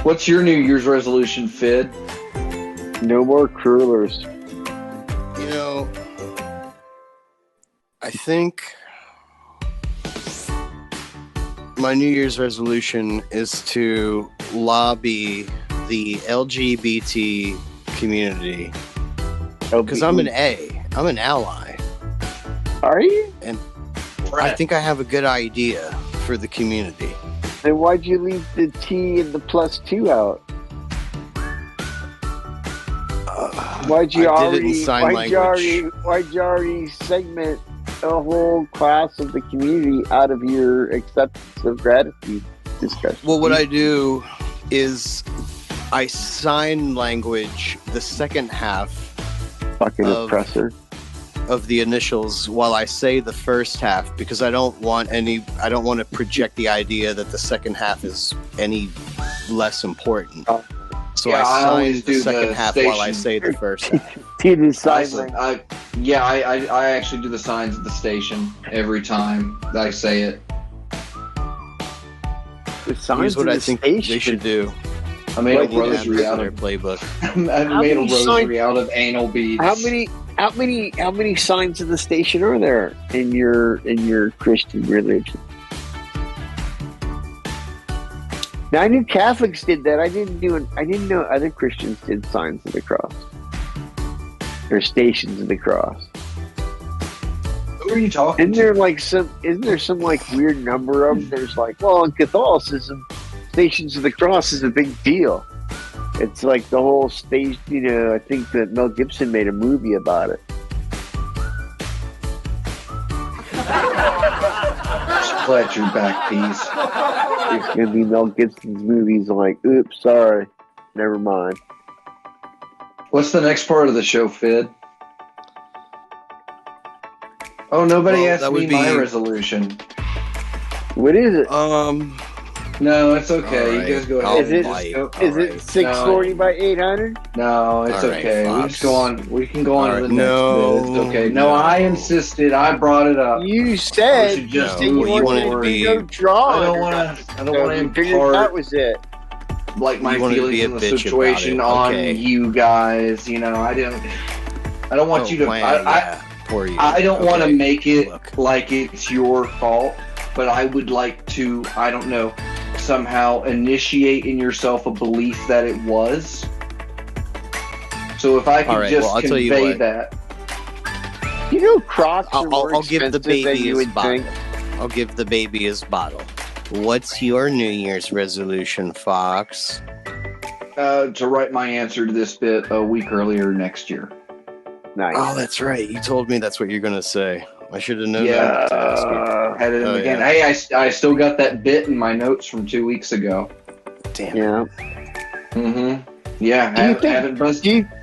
What's your New Year's resolution, Fid? No more crullers. You know, I think my New Year's resolution is to lobby the LGBT community. Because I'm an ally. Are you? And I think I have a good idea for the community. Then why'd you leave the T and the +2 out? Why'd you already segment a whole class of the community out of your acceptance of gratitude discussion. Well, what I do is I sign language the second half Fucking oppressor. Of the initials while I say the first half, because I don't want to project the idea that the second half is any less important. So Yeah, I always sign the do second the half station. while I say the first half. I actually do the signs at the station every time that I say it. The signs Here's what of I the think station. they should do. I made Like a rosary out their of playbook. I made a rosary out of anal beads. How many signs of the station are there in your Christian religion? Now I knew Catholics did that. I didn't know other Christians did signs of the cross or stations of the cross. Who are you talking Isn't there some like weird number of them? There's like, well, in Catholicism, stations of the cross is a big deal. It's like the whole stage, I think that Mel Gibson made a movie about it. Splat your back piece. It's going to be Mel Gibson's movies. I'm like, oops, sorry. Never mind. What's the next part of the show, Fid? Oh, nobody asked me my resolution. What is it? No, it's okay. Right. You guys go ahead. Is it 640 by 800? No, it's okay. Fox. We just go on. We can go on to the next No, bit. It's okay. No, I insisted. I brought it up. You said should just you wanted to go draw. I don't want to That impart was it. like my You wanted to feelings be a in the bitch situation about on it. Okay. you guys. I don't want you to. I don't want to make it like it's your fault, but I would like to. I don't know. Somehow initiate in yourself a belief that it was. So if I could convey that. Crocs are more I'll give the expensive than baby you his would bottle. think. I'll give the baby his bottle. What's your New Year's resolution, Fox? To write my answer to this bit a week earlier next year. Nice. Oh, that's right. You told me that's what you're going to say. I should have known Yeah, that to ask you. had it in the game. Yeah. Hey, I still got that bit in my notes from 2 weeks ago. Damn. Yeah. Mm-hmm. Yeah,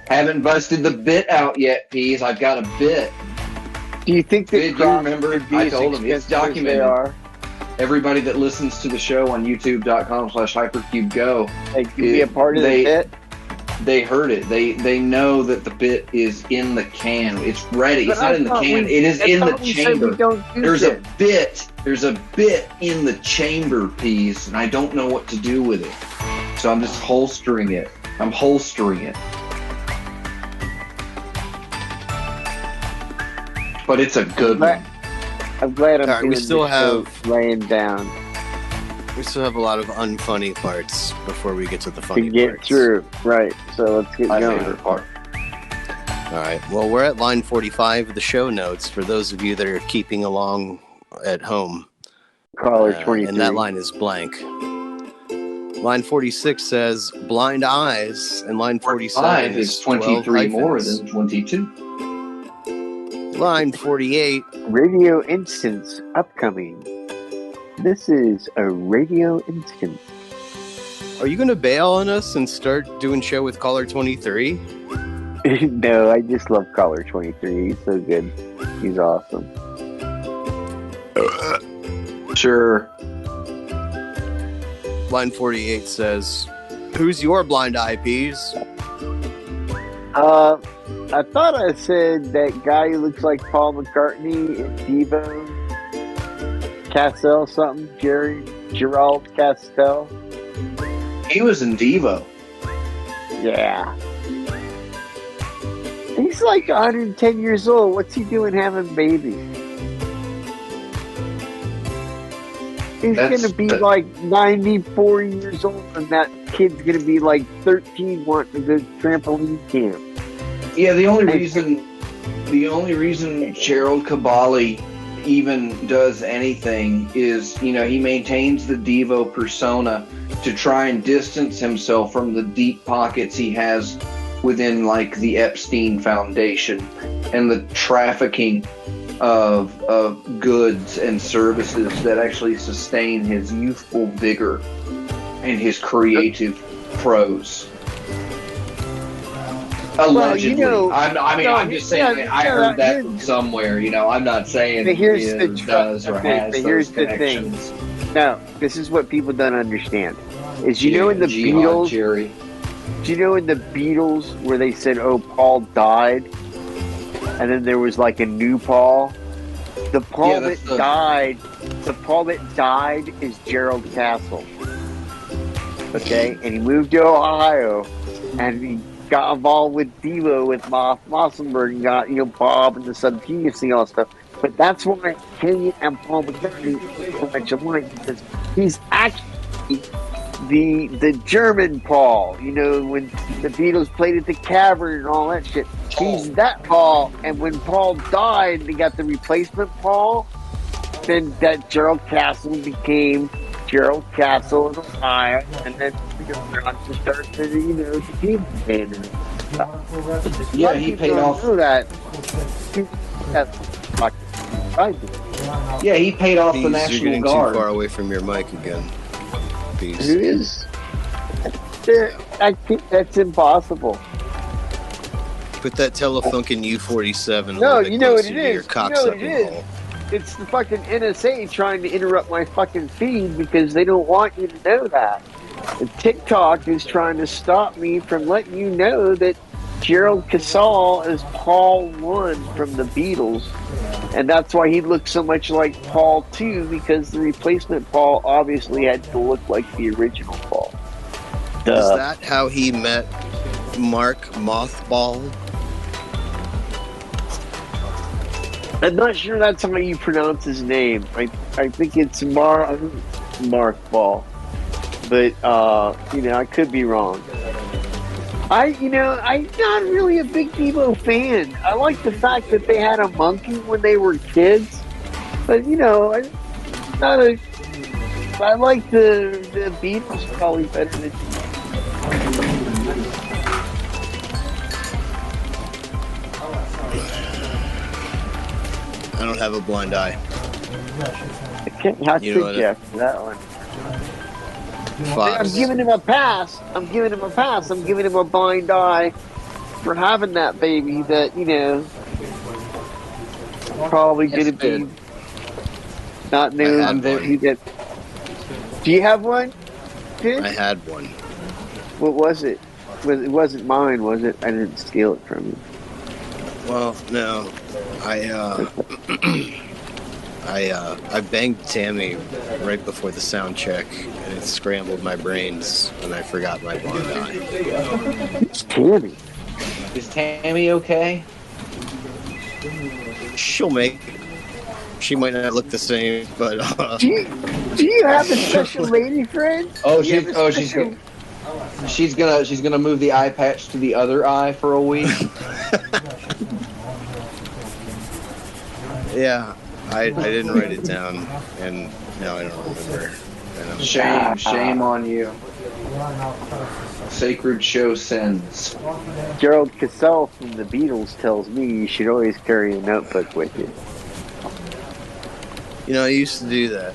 haven't busted the bit out yet, Peas. I've got a bit. Do you think that Did you remember? I told him it's documented. They are? Everybody that listens to the show on youtube.com/hypercubego, They can be a part of the bit? They heard it. They know that the bit is in the can. It's ready. It's not in the can. It is in the chamber. There's a bit in the chamber, Peas, and I don't know what to do with it. So I'm just holstering it. But it's a good one. I'm glad I'm All right, doing we still this have show laying down we still have a lot of unfunny parts before we get to the funny to get parts. through. Right. So let's get My going. favorite part. All right. Well, we're at line 45 of the show notes for those of you that are keeping along at home. Caller 23. And that line is blank. Line 46 says blind eyes, and line 47 is 23 more than 22. Line 48. Radio instance upcoming. This is a radio instance. Are you going to bail on us and start doing show with caller 23? No, I just love caller 23. He's so good. He's awesome. Sure. Line 48 says, who's your blind eye, Peas? I thought I said that guy who looks like Paul McCartney in Devo. Castell something? Gerald Castell? He was in Devo. Yeah. He's like 110 years old. What's he doing having babies? He's going to be like 94 years old, and that kid's going to be like 13 wanting to go to trampoline camp. Yeah, the only reason Gerald Cabali even does anything is, he maintains the Devo persona to try and distance himself from the deep pockets he has within, like, the Epstein Foundation and the trafficking of goods and services that actually sustain his youthful vigor and his creative prose. Allegedly, I'm just saying. I heard that from somewhere. I'm not saying he does or has those connections. No, this is what people don't understand. Is in the Beatles, Jerry. Do you know in the Beatles where they said, "Oh, Paul died," and then there was like a new Paul? The Paul died is Gerald Castle. Okay, and he moved to Ohio, and he got involved with Devo with Mossenberg and got Bob and the Subgenius and all that stuff. But that's why Kenny and Paul McCartney are so much alike, because he's actually the German Paul. When the Beatles played at the Cavern and all that shit. He's that Paul. And when Paul died, they got the replacement Paul. Then that Gerald Castle became Gerald Castle in Ohio, and then to start the team band and stuff. Yeah, he paid off. Yeah, he paid off the National You're getting Guard. too far away from your mic again. Peace. It is. I think that's impossible. Put that Telefunken U-47. No, you know what it is. Hole. It's the fucking NSA trying to interrupt my fucking feed because they don't want you to know that. And TikTok is trying to stop me from letting you know that Gerald Casale is Paul 1 from the Beatles. And that's why he looks so much like Paul 2, because the replacement Paul obviously had to look like the original Paul. Is that how he met Mark Mothball? I'm not sure that's how you pronounce his name. I think it's Mark Ball, but I could be wrong. I'm not really a big Devo fan. I like the fact that they had a monkey when they were kids, but I like the Beatles probably better than. I don't have a blind eye. I can't Jeff for that one. Fox. I'm giving him a pass. I'm giving him a blind eye for having that baby that, probably going to be not new. Do you have one, kid? I had one. What was it? It wasn't mine, was it? I didn't steal it from you. Well, no. I banged Tammy right before the sound check, and it scrambled my brains, and I forgot my blind eye. It's Tammy. Is Tammy okay? She'll make it. She might not look the same, but do you have a special lady friend? She's gonna move the eye patch to the other eye for a week. Yeah, I didn't write it down, and now I don't remember. Shame on you. Sacred show sins. Gerald Casale from the Beatles tells me you should always carry a notebook with you. I used to do that.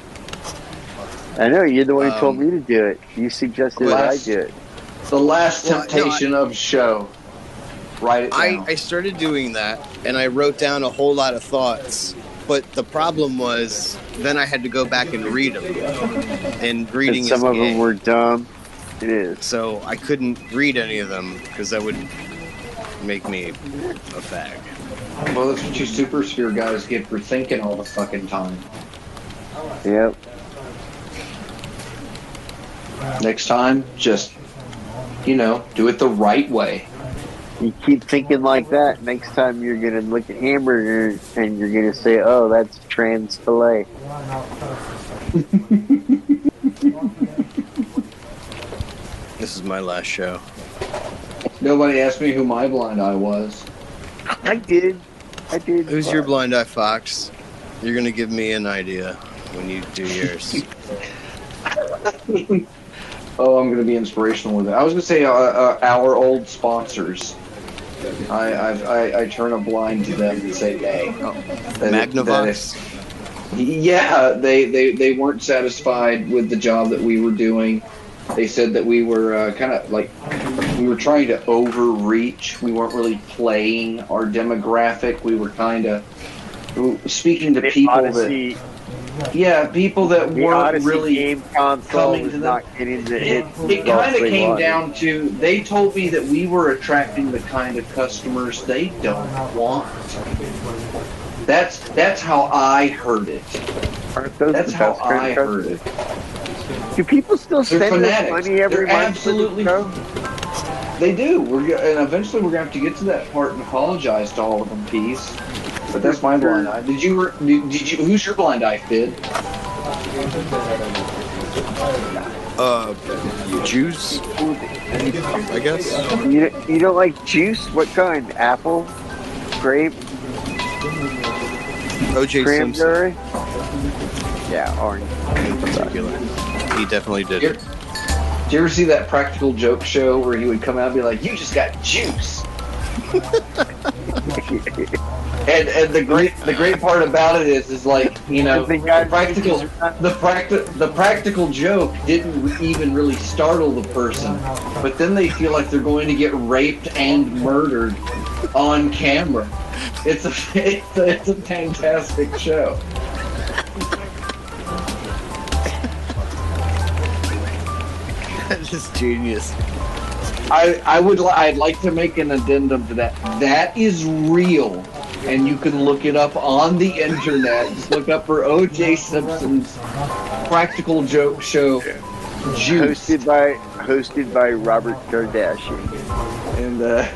I know, you're the one who told me to do it. You suggested that I do it. The last temptation of show. Write it down. I started doing that, and I wrote down a whole lot of thoughts. But the problem was, then I had to go back and read them. And reading some of them were dumb. It is. So I couldn't read any of them, because that would make me a fag. Well, that's what you Super Sphere guys get for thinking all the fucking time. Yep. Next time, just, do it the right way. You keep thinking like that, next time you're going to look at hamburger and you're going to say, oh, that's trans filet. This is my last show. Nobody asked me who my blind eye was. I did. Who's your blind eye, Fox? You're going to give me an idea when you do yours. Oh, I'm going to be inspirational with it. I was going to say our old sponsors. I turn a blind to them and say nay. Magnavox? Yeah, they weren't satisfied with the job that we were doing. They said that we were kind of like we were trying to overreach. We weren't really playing our demographic. We were kind of speaking to people Odyssey, people that the weren't Odyssey really game console coming was to them. not getting the hit. It kind of came down to they told me that we were attracting the kind of customers they don't want. That's how I heard it. That's how I heard it. Do people still They're spend this fanatics. money every They're month? absolutely. They do. And eventually we're gonna have to get to that part and apologize to all of them, Peace. But that's my blind eye. Did you? Who's your blind eye, Fid? Juice, I guess. You don't like juice? What kind? Apple, grape, O.J. Simpson. cranberry? Yeah, orange. In particular, he definitely did it. Did you ever see that Practical Joke show where he would come out and be like, "You just got juice"? And the great part about it is like, you know, the practical joke didn't even really startle the person, but then they feel like they're going to get raped and murdered on camera. It's a fantastic show. That is genius. I'd like to make an addendum to that. That is real, and you can look it up on the internet. Just look up for O.J. Simpson's Practical Joke Show. Juice. Hosted by Robert Kardashian And a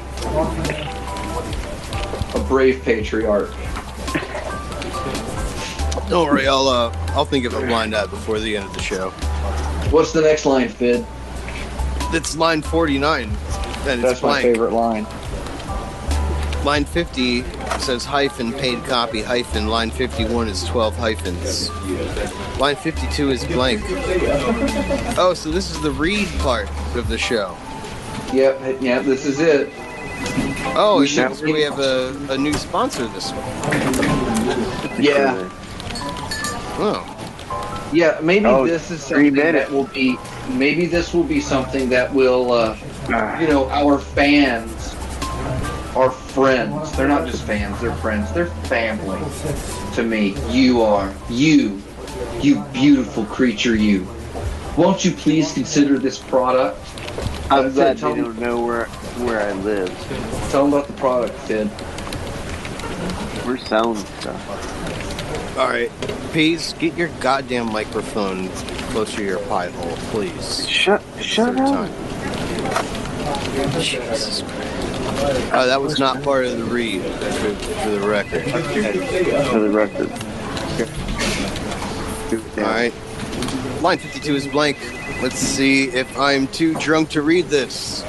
brave patriarch. Don't worry, I'll think of a blind eye before the end of the show. What's the next line, Fid? It's line 49. That's my favorite line. Line 50 says hyphen paid copy hyphen. Line 51 is 12 hyphens. Line 52 is blank. Oh, so this is the read part of the show. Yep, this is it. Oh, we have a new sponsor this week. Yeah. Oh. Yeah, maybe this is something that will be. Maybe this will be something that will, our fans, our friends. They're not just fans; they're friends. They're family to me. You beautiful creature. You. Won't you please consider this product? I'm glad they don't know where I live. Tell them about the product, Fid. We're selling stuff. All right, Peas, get your goddamn microphone closer to your pie hole, please. Shut up. Jesus Christ. That was not part of the read, for the record. For the record. All right. Line 52 is blank. Let's see if I'm too drunk to read this.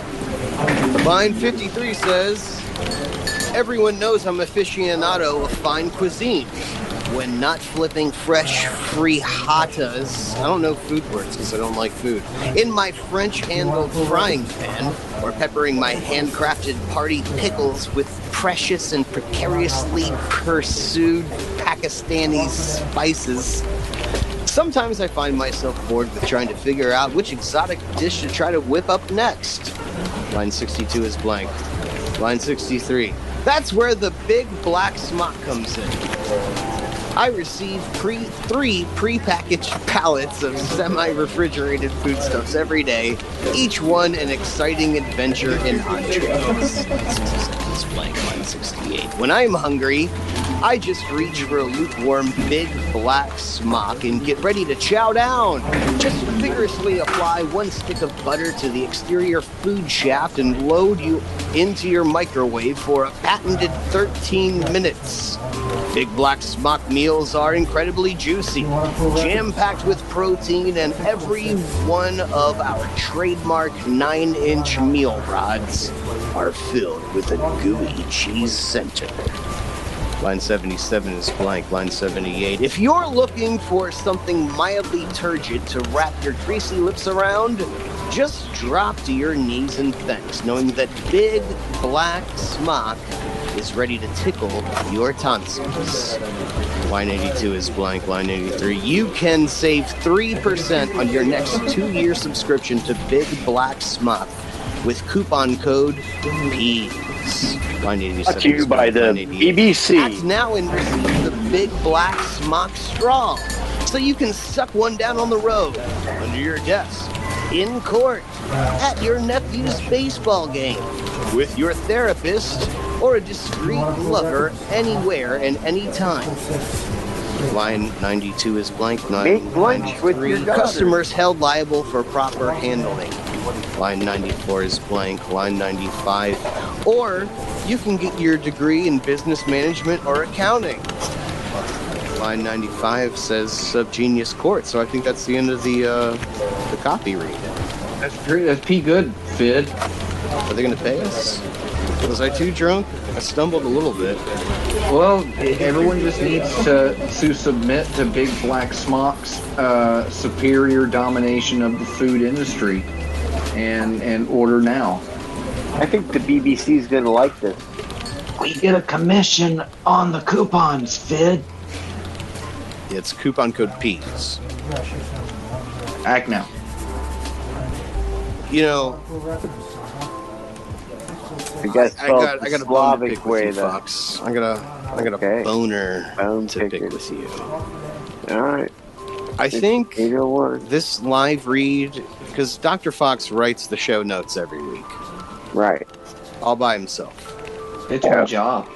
Line 53 says, everyone knows I'm aficionado of fine cuisine. When not flipping fresh frittatas, I don't know food words because I don't like food, in my French-handled frying pan, or peppering my handcrafted party pickles with precious and precariously pursued Pakistani spices. Sometimes I find myself bored with trying to figure out which exotic dish to try to whip up next. Line 62 is blank. Line 63. That's where the big black smock comes in. I receive 3 pre-packaged pallets of semi-refrigerated foodstuffs every day, each one an exciting adventure in entrees. It's blank, line 68. When I'm hungry, I just reach for a lukewarm big black smock and get ready to chow down. Just vigorously apply 1 stick of butter to the exterior food shaft and load you into your microwave for a patented 13 minutes. Big black smock meals are incredibly juicy, jam-packed with protein, and every one of our trademark 9-inch meal rods are filled with a gooey cheese center. Line 77 is blank. Line 78. If you're looking for something mildly turgid to wrap your greasy lips around, just drop to your knees in thanks, knowing that Big Black Smock is ready to tickle your tonsils. Line 82 is blank. Line 83. You can save 3% on your next 2-year subscription to Big Black Smock with coupon code PEAS. Line 87. Brought to you by the BBC. Act now and receive the Big Black Smock straw, so you can suck one down on the road, under your desk, in court, at your nephew's baseball game, with your therapist, or a discreet lover, anywhere and anytime. Line 92 is blank. Make lunch with your daughter. Customers held liable for proper handling. Line 94 is blank. Line 95. Or you can get your degree in business management or accounting. Line 95 says Subgenius Court, so I think that's the end of the copy read. That's pretty good, Fid. Are they going to pay us? Was I too drunk? I stumbled a little bit. Well, everyone just needs to submit to Big Black Smock's superior domination of the food industry and order now. I think the BBC is going to like this. We get a commission on the coupons, Fid. It's coupon code PEAS. Act now. You know, I got a bone to pick with you, though. Fox. I got a boner to pick with you. All right. I think what? this live read, because Dr. Fox writes the show notes every week. Right. All by himself. It's my job.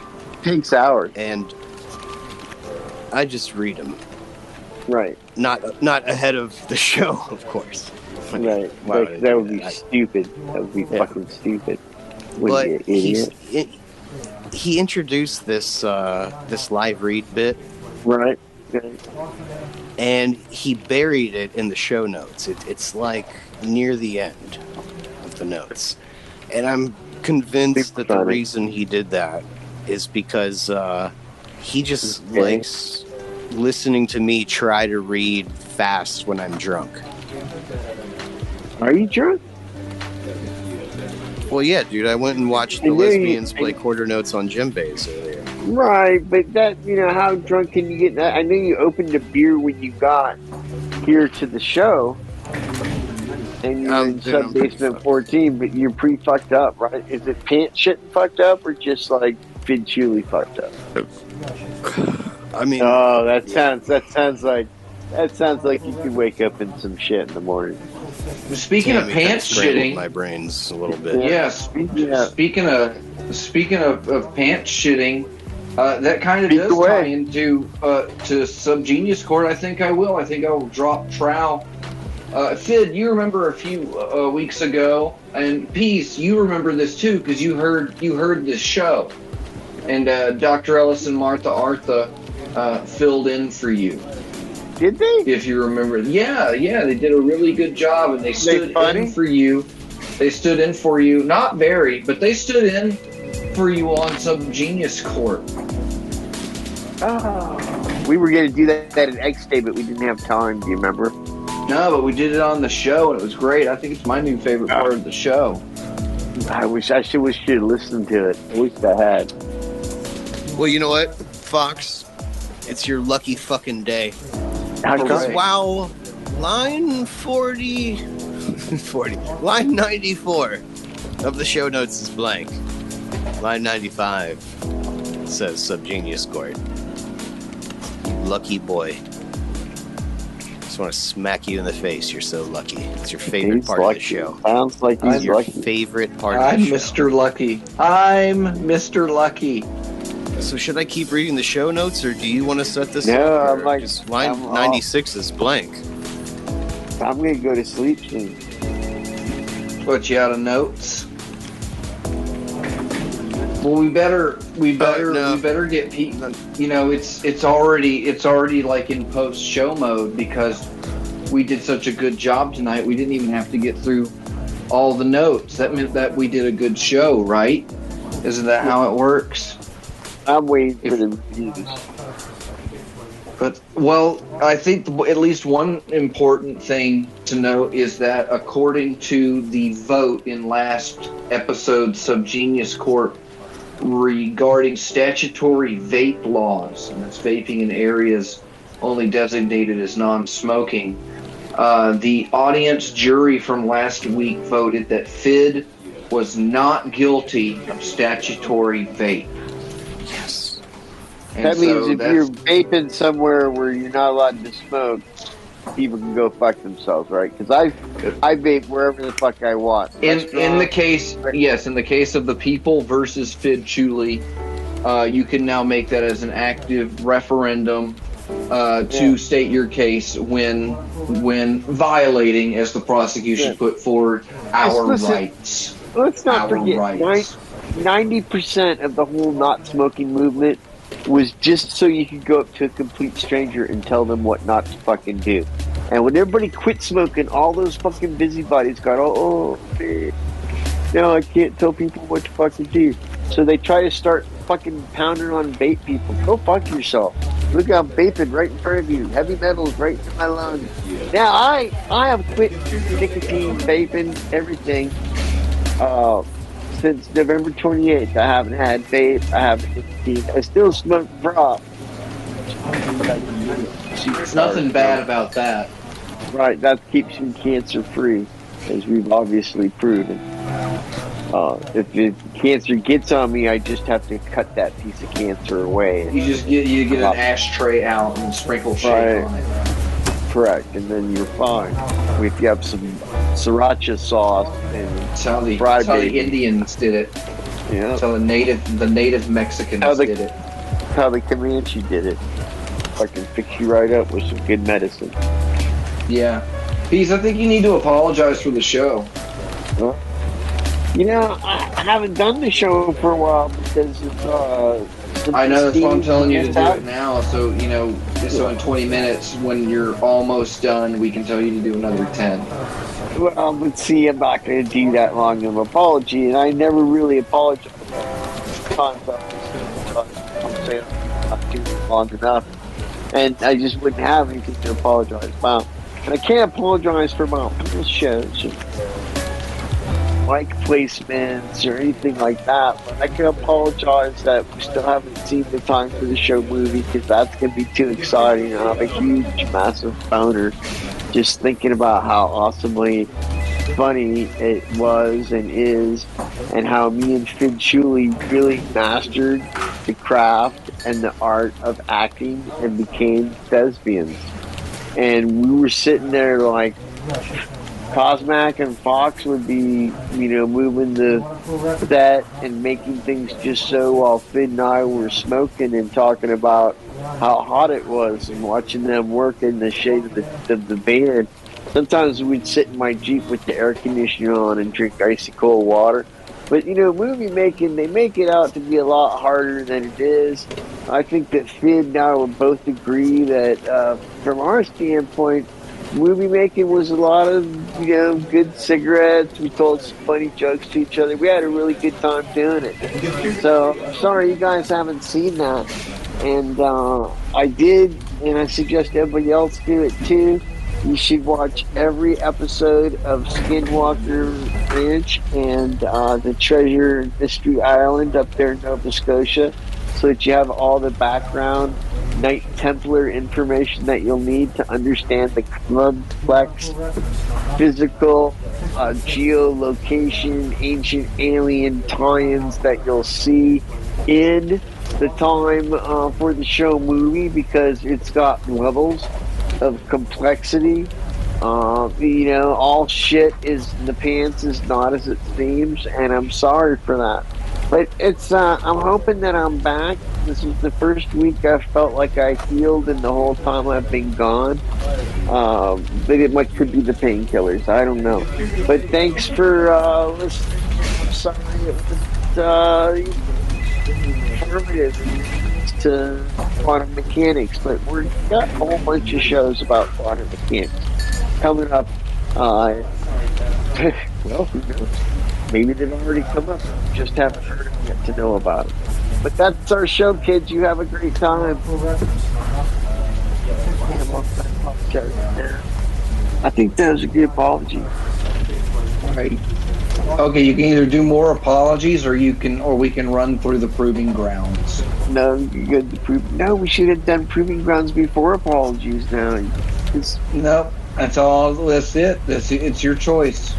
Takes hours. And I just read them. Right. Not ahead of the show, of course. Right. That would be stupid. That would be fucking stupid. But he introduced this live read bit. Right. And he buried it in the show notes. It's like near the end of the notes. And I'm convinced that the reason he did that is because he just likes listening to me try to read fast when I'm drunk. Are you drunk? Well, yeah, dude. I went and watched the Lesbians play quarter notes on Djembes earlier. Right, but that, how drunk can you get that? I know you opened a beer when you got here to the show, and you're in Sub Basement 14, but you're pretty fucked up, right? Is it pants shitting fucked up, or just like Finchuli fucked up? I mean, oh, that sounds like you could wake up in some shit in the morning. Speaking of pants shitting, my brains a little bit. Yeah. Speaking of pants shitting, that kind of does tie into to Subgenius Court. I think I will. I think I will drop trowel. Fid, you remember a few weeks ago, and Peace, you remember this too because you heard this show, and Dr. Ellis and Martha Artha filled in for you. Did they? If you remember. Yeah, they did a really good job, and they stood in for you. They stood in for you. Not very, but they stood in for you on Subgenius Court. Oh. We were going to do that at X Day, but we didn't have time. Do you remember? No, but we did it on the show, and it was great. I think it's my new favorite part of the show. I wish I should have listened to it. I wish I had. Well, you know what, Fox? It's your lucky fucking day. Because wow, line 40, line 94 of the show notes is blank. Line 95 says Subgenius Court. Lucky boy. Just want to smack you in the face. You're so lucky. It's your favorite part of the show. Sounds like he's your lucky. Favorite part of the show. Mr. Lucky. I'm Mr. Lucky. So should I keep reading the show notes, or do you want to set this no, up? I'm like, just line 96 is blank. I'm going to go to sleep soon. Put you out of notes. Well, we better get Pete. It's already like in post show mode because we did such a good job tonight. We didn't even have to get through all the notes. That meant that we did a good show, right? Isn't that how it works? I'm waiting for the reviews. But, well, I think at least one important thing to note is that according to the vote in last episode's Subgenius Court regarding statutory vape laws, and that's vaping in areas only designated as non-smoking, the audience jury from last week voted that Fid was not guilty of statutory vape. Yes. And That means so if you're vaping somewhere where you're not allowed to smoke, people can go fuck themselves, right? Because I vape wherever the fuck I want. in the case, yes, in the case of the people versus Fid Chuli, you can now make that as an active referendum to state your case when violating, as the prosecution put forward, our rights. Let's not Our forget, rights. 90% of the whole not smoking movement was just so you could go up to a complete stranger and tell them what not to fucking do. And when everybody quit smoking, all those fucking busybodies got, man, now I can't tell people what to fucking do. So they try to start fucking pounding on vape people. Go fuck yourself. Look, I'm vaping right in front of you. Heavy metals right in my lungs. Now I have quit nicotine, vaping, everything. Since November 28th, I haven't had vape. I haven't nicotine. I still smoke prop. There's nothing bad about that. Right, that keeps you cancer free, as we've obviously proven. If cancer gets on me, I just have to cut that piece of cancer away. You just get an ashtray out and sprinkle shake on it. Correct, and then you're fine. If you have some sriracha sauce and that's how the Indians did it. Yeah, that's how the native Mexicans did it. How the Comanche did it. I can fix you right up with some good medicine. Yeah, Peace. I think you need to apologize for the show. Huh? You know, I haven't done the show for a while because of I know, that's why I'm telling you to do it now. So, so in 20 minutes, when you're almost done, we can tell you to do another 10. Well, but see, I'm not going to do that long of an apology, and I never really apologize. I'm saying I'm not doing it long enough, and I just wouldn't have anything to apologize about. And I can't apologize for my own shows, mic placements or anything like that, but I can apologize that we still haven't seen the Time for the Show movie because that's going to be too exciting. I have a huge, massive boner just thinking about how awesomely funny it was and is, and how me and Fid Chuli really mastered the craft and the art of acting and became thespians. And we were sitting there like Cosmac and Fox would be, moving the set and making things just so, while Fid and I were smoking and talking about how hot it was and watching them work in the shade of the van. Sometimes we'd sit in my Jeep with the air conditioner on and drink icy cold water. But, movie making, they make it out to be a lot harder than it is. I think that Fid and I would both agree that from our standpoint, movie making was a lot of, good cigarettes. We told some funny jokes to each other. We had a really good time doing it. So, I'm sorry you guys haven't seen that. And I did, and I suggest everybody else do it too. You should watch every episode of Skinwalker Ranch and the Treasure Mystery Island up there in Nova Scotia, so that you have all the background Knight Templar information that you'll need to understand the complex physical geolocation, ancient alien tie-ins that you'll see in the Time for the Show movie, because it's got levels of complexity. All shit is in the pants is not as it seems, and I'm sorry for that. But it's I'm hoping that I'm back. This is the first week I felt like I healed in the whole time I've been gone. But it could be the painkillers. I don't know. But thanks for listening. I'm sorry it was informative to quantum mechanics, but we've got a whole bunch of shows about quantum mechanics coming up. Well, who knows? Maybe they've already come up. Just haven't heard of it yet to know about it. But that's our show, kids. You have a great time. I think that was a good apology. All right. Okay, you can either do more apologies, or we can run through the proving grounds. No, good. No, we should have done proving grounds before apologies. Now, Nope, that's all. That's it. It's your choice.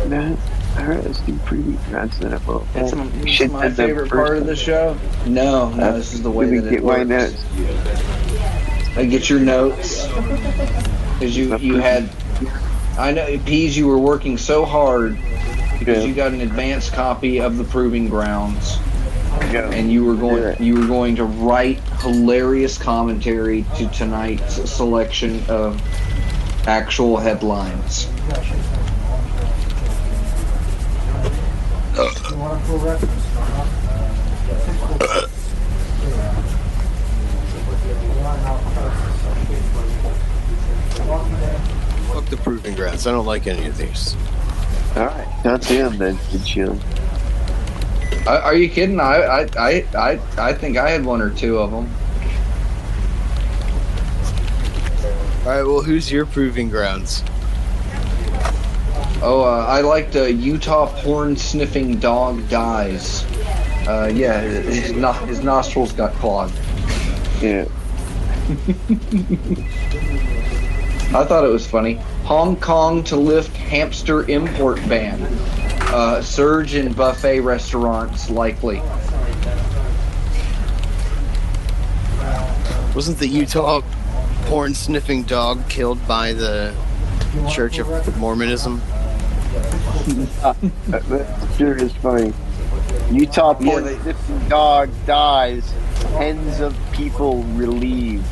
no. All right, let's do proving grounds then. It's my favorite part of the show. No, this is the way that it works. My notes. I get your notes because you had. I know, Peas, you were working so hard because you got an advanced copy of the proving grounds. And you were going to write hilarious commentary to tonight's selection of actual headlines. Fuck the proving grounds. I don't like any of these. All right, not them then. Good chill. Are you kidding? I think I had one or two of them. All right. Well, who's your proving grounds? Oh, I liked Utah porn sniffing dog dies. Yeah, his nostrils got clogged. Yeah. I thought it was funny. Hong Kong to lift hamster import ban. Surge in buffet restaurants likely. Wasn't the Utah porn sniffing dog killed by the Church of Mormonism? That sure is funny. Utah porn sniffing dog dies. Tens of people relieved.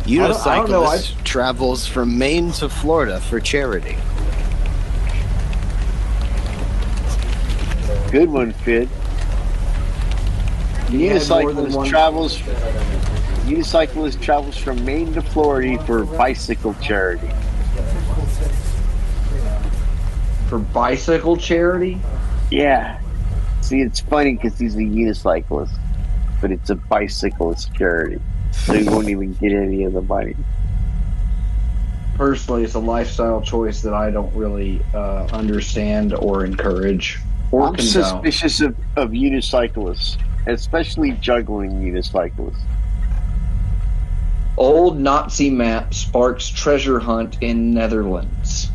Unicyclist travels from Maine to Florida for charity. Good one, Fid. Unicyclist travels from Maine to Florida for bicycle charity. For bicycle charity? Yeah. See, it's funny because he's a unicyclist, but it's a bicyclist charity. So he won't even get any of the money. Personally, it's a lifestyle choice that I don't really understand or encourage or I'm condone. Suspicious of unicyclists, especially juggling unicyclists. Old Nazi map sparks treasure hunt in Netherlands.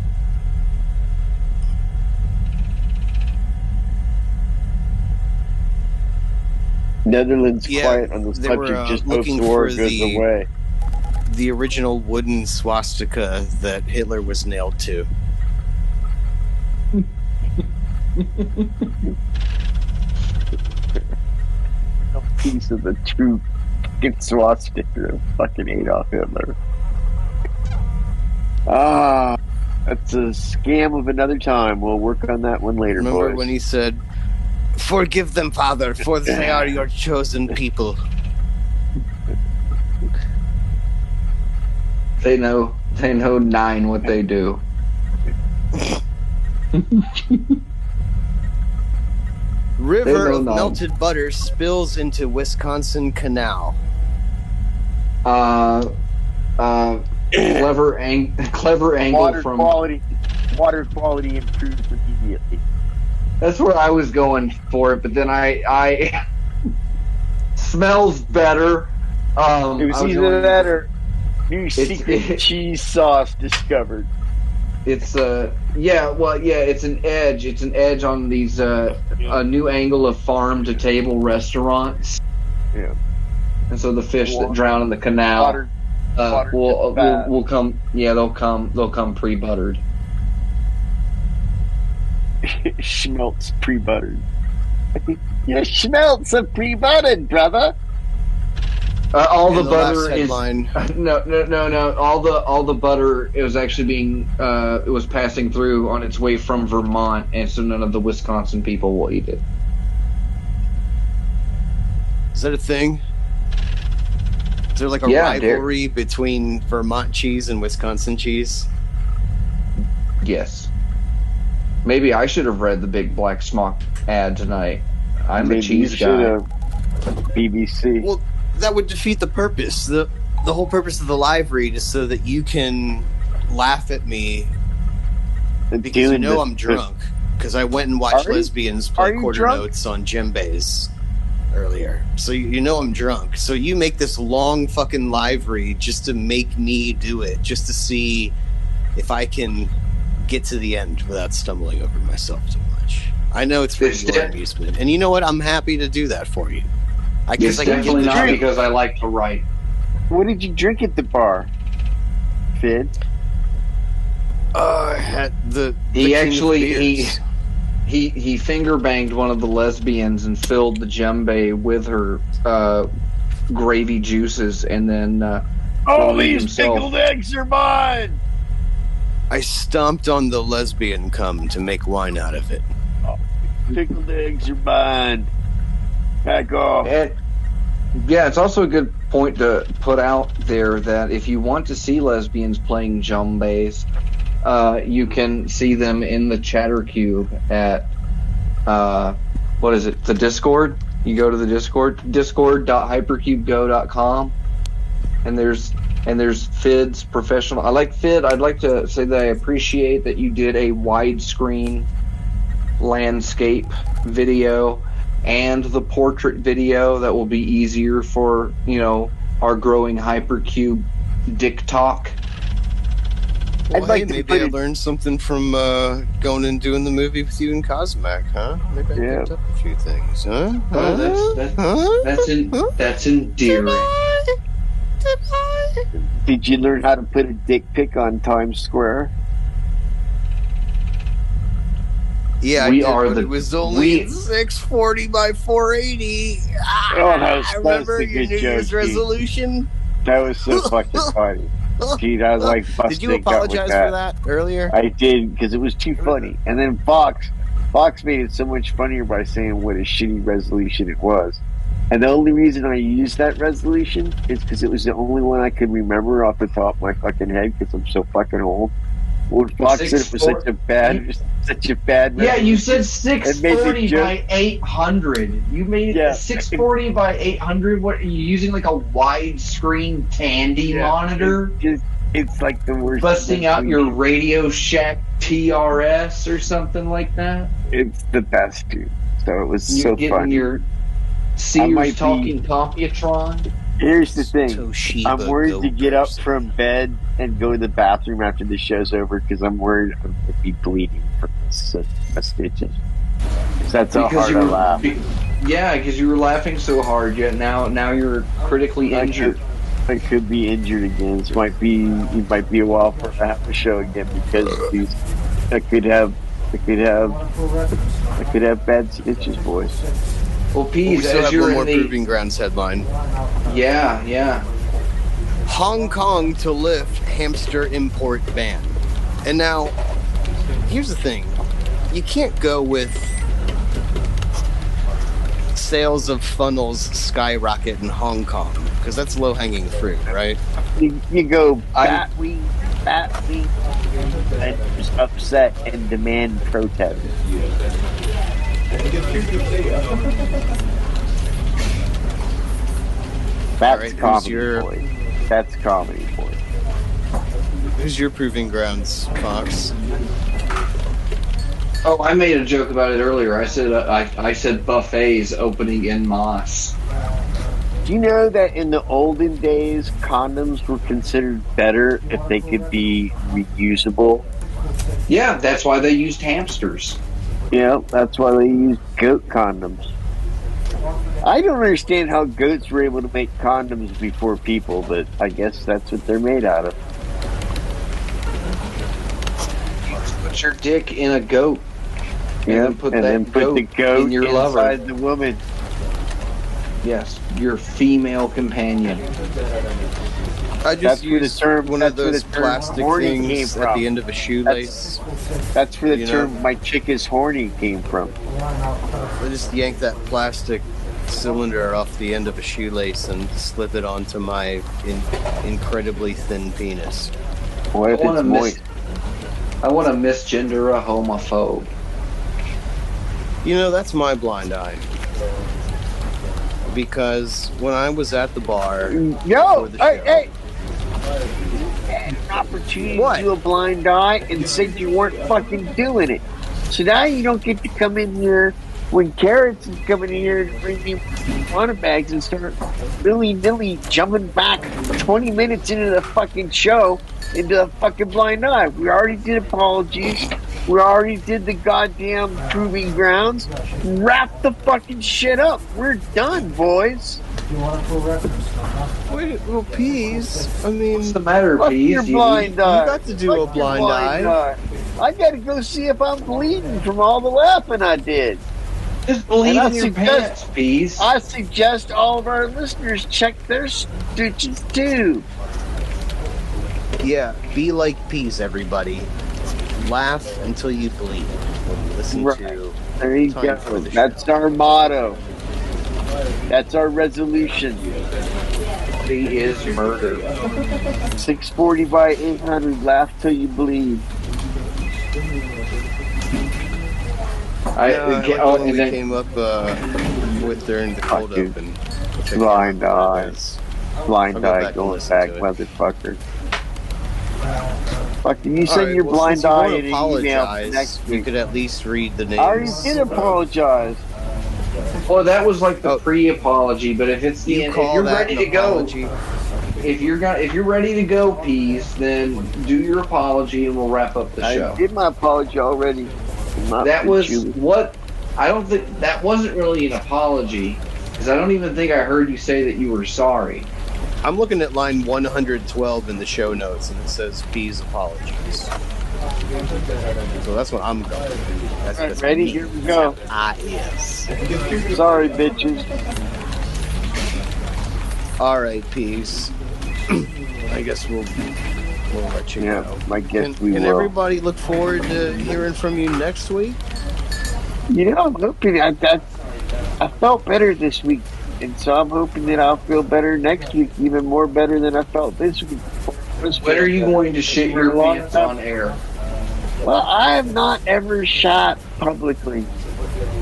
Netherlands quiet on the subject just post-war goes away. The original wooden swastika that Hitler was nailed to. A piece of the true fucking swastika of fucking Adolf Hitler. That's a scam of another time. We'll work on that one later, Remember boys. when he said, "Forgive them, Father, for they are your chosen people." They know 9 what they do. River of melted butter spills into Wisconsin Canal. Clever angle from water quality improves immediately. That's where I was going for it, but then I smells better. It was either that or new secret cheese sauce discovered. It's it's an edge. It's an edge on these a new angle of farm to table restaurants. Yeah. And so the fish that drown in the canal will come. Yeah, they'll come pre-buttered. Schmelt's pre-buttered. Yeah, Schmelt's a pre-buttered, brother. All the butter is no. All the butter, it was actually being it was passing through on its way from Vermont, and so none of the Wisconsin people will eat it. Is that a thing? Is there like a rivalry between Vermont cheese and Wisconsin cheese? Yes. Maybe I should have read the big black smock ad tonight. I'm a Maybe you cheese should guy. have. BBC. Well, that would defeat the purpose. The whole purpose of the live read is so that you can laugh at me because you know I'm drunk. Because I went and watched Lesbians play quarter drunk? notes on Djembes earlier. So you know I'm drunk. So you make this long fucking live read just to make me do it, just to see if I can get to the end without stumbling over myself too much. I know it's for your amusement. And you know what? I'm happy to do that for you. It's definitely not because I like to write. What did you drink at the bar, Finn? I had the He actually he finger banged one of the lesbians and filled the djembe with her gravy juices, and then all these pickled eggs are mine. I stomped on the lesbian cum to make wine out of it. Oh, pickled eggs are mine. Back off. And, yeah, it's also a good point to put out there that if you want to see lesbians playing djembes, you can see them in the chatter cube at what is it? The Discord. You go to the Discord, discord.hypercubego.com, and there's Fid's professional. I like Fid. I'd like to say that I appreciate that you did a widescreen landscape video and the portrait video that will be easier for, our growing Hypercube dick talk. Well, maybe I learned something from going and doing the movie with you and Cosmac, huh? Maybe I picked up a few things, huh? That's endearing. Did you learn how to put a dick pic on Times Square? Yeah, it was only 640 by 480. I remember your New Year's resolution. That was so fucking funny. Dude, I was like, did you apologize for that earlier? I did, because it was too funny. And then Fox made it so much funnier by saying what a shitty resolution it was. And the only reason I used that resolution is because it was the only one I could remember off the top of my fucking head, because I'm so fucking old. When Fox said it was such a bad yeah, you said 640 by 800. You made it 640 by 800. What are you using, like a widescreen Tandy monitor? It's like the worst. Busting out your Radio Shack TRS or something like that. It's the best, dude. So it was so funny. You're getting your Sears talking Computron. Here's the thing. I'm worried to get up from bed and go to the bathroom after the show's over, because I'm worried I'm going to be bleeding from this stitches. That's how hard I laugh. Yeah, because you were laughing so hard. Yet now you're critically injured. I could be injured again. It might be a while for I have the show again, because I could have bad stitches, boys. Well, Pease, as you're in the Proving Grounds headline. Yeah. Hong Kong to lift hamster import ban. And now, here's the thing. You can't go with sales of funnels skyrocket in Hong Kong, because that's low-hanging fruit, right? You go Batwing, and just upset and demand protest. That's comedy, boy. That's comedy, boy. Who's your Proving Grounds, Fox? Oh, I made a joke about it earlier. I said buffets opening in Moss. Do you know that in the olden days, condoms were considered better if they could be reusable? Yeah, that's why they used hamsters. Yeah, that's why they used goat condoms. I don't understand how goats were able to make condoms before people, but I guess that's what they're made out of. Put your dick in a goat. Yeah, and then put the goat in your inside lover. the woman. Yes, your female companion. I just used one of those plastic things at the end of a shoelace. That's where the term "my chick is horny" came from. I just yanked that plastic cylinder off the end of a shoelace and slip it onto my incredibly thin penis. What if it's moist? I want to misgender a homophobe. You know, that's my blind eye. Because when I was at the bar, Yo, the hey, you had an opportunity to do a blind eye and said you weren't fucking doing it. So now you don't get to come in here when Carrots is coming in here to bring me water bags and start willy-nilly jumping back 20 minutes into the fucking show into the fucking blind eye. We already did apologies. We already did the goddamn proving grounds. Wrap the fucking shit up. We're done, boys. Wait, well, Peas, I mean... What's the matter, Fuck Peas? your blind eye. You got to do a blind eye. I gotta go see if I'm bleeding from all the laughing I did. Just bleed in your pants, Peas. I suggest all of our listeners check their stitches too. Yeah, be like Peas, everybody. Laugh until you bleed when you listen to... There you go. That's our motto. That's our resolution. He is murder. 640 by 800. Laugh till you bleed. And then came up with during the cold open. Blind eye. Blind eye going back, motherfucker. Fucking you send your blind eye in an email next week. You could at least read the names. I already did apologize. Well, that was like the pre-apology, but if it's the end, if you're ready to go, if you're ready to go, Peas, then do your apology and we'll wrap up the show. I did my apology already. That was what I don't think that wasn't really an apology because I don't even think I heard you say that you were sorry. I'm looking at line 112 in the show notes and it says Peas apologies. So that's what I'm going. That's ready? Here we go. Yes. Sorry, bitches. All right, Peas. I guess we'll let you know. I guess we will. Can everybody look forward to hearing from you next week? You know, I'm hoping I felt better this week, and so I'm hoping that I'll feel better next week, even more better than I felt this week. When are you going to shit your pants on air? Well, I have not ever shot publicly.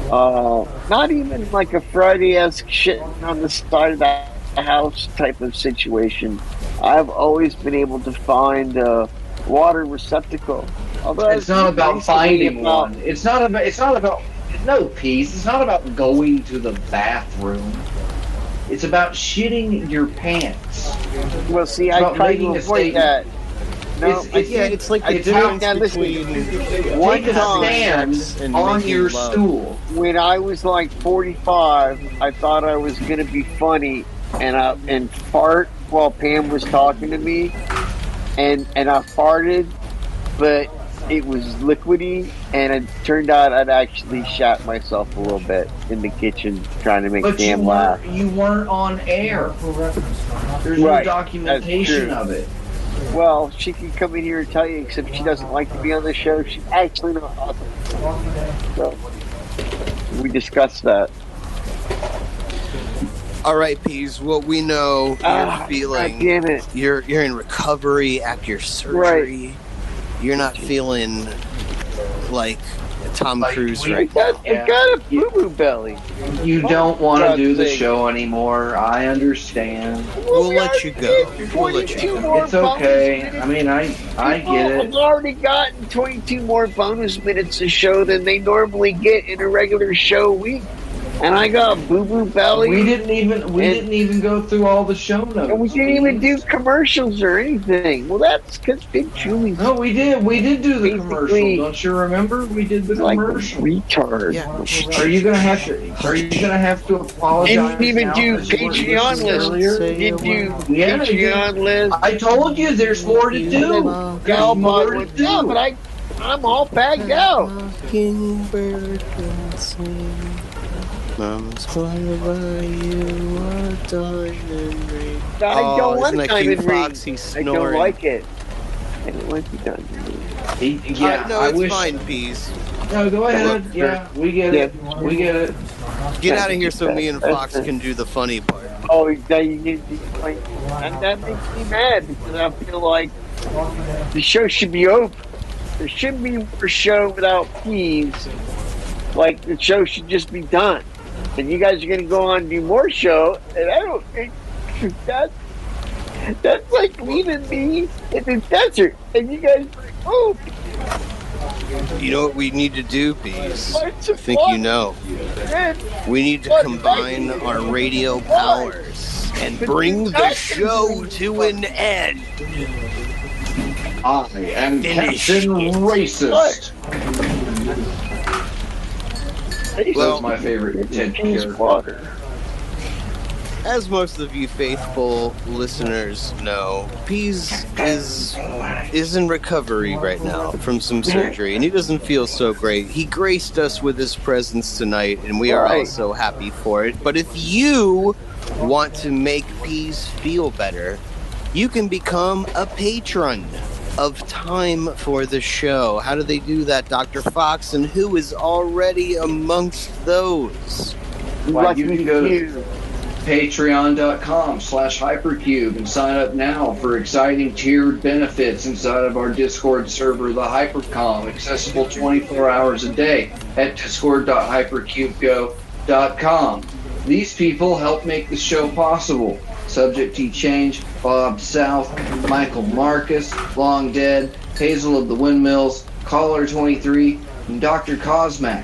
Not even like a Friday-esque shitting on the side of the house type of situation. I've always been able to find a water receptacle. Although it's not about finding one. It's not about no, Peas. It's not about going to the bathroom. It's about shitting your pants. Well, see, I try to avoid that. No, it's like the difference between one stand on your stool. When I was like 45, I thought I was gonna be funny and fart while Pam was talking to me, and I farted, but it was liquidy, and it turned out I'd actually shot myself a little bit in the kitchen trying to make Pam laugh. You weren't on air. There's no documentation of it. Well, she can come in here and tell you, except she doesn't like to be on the show. She's actually not awesome. So, we discussed that. All right, Peas. Well, we know you're feeling. Damn it. You're in recovery after your surgery. Right. You're not feeling like Tom Cruise right now. I got a boo-boo belly. You don't want to do the show anymore. I understand. We'll let you go. We'll let you go. It's okay. I mean, I get it. I've already gotten 22 more bonus minutes of show than they normally get in a regular show week. And I got boo-boo belly. We didn't even go through all the show notes. And we didn't even do commercials or anything. Well, that's because Big Chewy. No, we did. We did do the commercial. Don't you remember? We did the commercial. Retard. Yeah. Are you gonna have to apologize? Didn't even do Patreon list. Didn't do Patreon list. I told you there's more to do. There's more to do. Yeah, but I'm all bagged out. Mama's flying by you a diamond ring. I don't want diamond rings. I don't like it. I don't like the diamond ring. Yeah, no, it's fine, Peas. No, go ahead. Yeah, we get it. We get it. Get out of here so me and Fox can do the funny part. Oh, and that makes me mad because I feel like the show should be over. there shouldn't be more show without Peas. Like, the show should just be done. And you guys are going to go on and do more show, and I don't think that's like leaving me in the desert. And you guys are like, oh, You know what we need to do, Peas? I think what? you know. We need to combine our radio powers and bring the show to an end. I am Captain Racist. That's my favorite Ted character. As most of you faithful listeners know, Peas is in recovery right now from some surgery, and he doesn't feel so great. He graced us with his presence tonight, and we are also happy for it. But if you want to make Peas feel better, you can become a patron of Time for the Show. How do they do that, Dr. Fox? And who is already amongst those? Well, you can go to patreon.com/hypercube and sign up now for exciting tiered benefits inside of our Discord server, the Hypercom, accessible 24 hours a day at discord.hypercubego.com. These people help make the show possible. Subject to change, Bob South, Michael Marcus, Long Dead, Hazel of the Windmills, Caller 23, and Dr. Cosmac.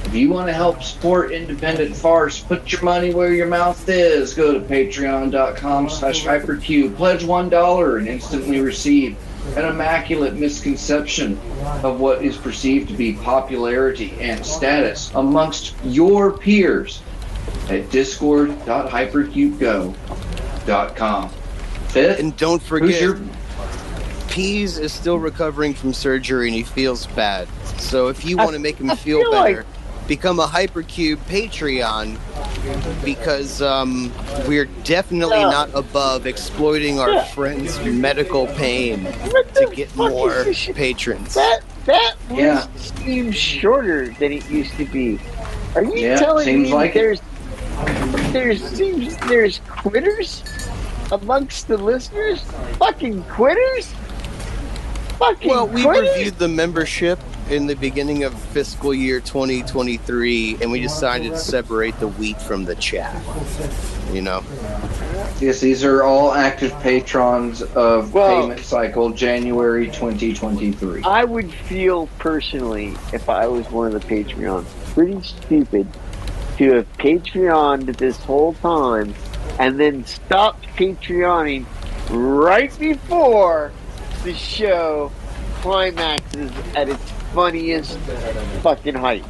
If you want to help support independent farce, put your money where your mouth is. Go to patreon.com/hypercube. Pledge $1 and instantly receive an immaculate misconception of what is perceived to be popularity and status amongst your peers at discord.hypercubego.com. Fifth, and don't forget, Peas is still recovering from surgery and he feels bad. So if you want to make him feel better, become a Hypercube Patreon, because we're definitely not above exploiting our friends' medical pain to get more patrons. That list seems shorter than it used to be. Are you telling me like there's quitters amongst the listeners? Fucking quitters? Well, we reviewed the membership in the beginning of fiscal year 2023, and we decided to separate the wheat from the chaff. You know? Yes, these are all active patrons of payment cycle January 2023. I would feel personally, if I was one of the Patreons, pretty stupid to have Patreoned this whole time and then stopped Patreoning right before the show climaxes at its funniest fucking height,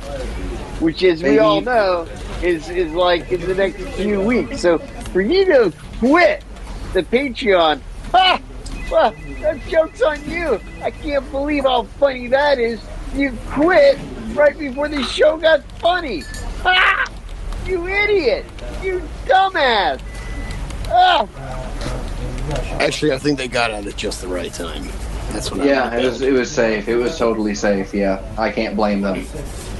which, as we all know, is like in the next few weeks. So for you to quit the Patreon, well, that joke's on you. I can't believe how funny that is. You quit right before the show got funny. Ah, you idiot! You dumbass! Ah. Actually, I think they got out at just the right time. That's what it was safe. It was totally safe. Yeah, I can't blame them.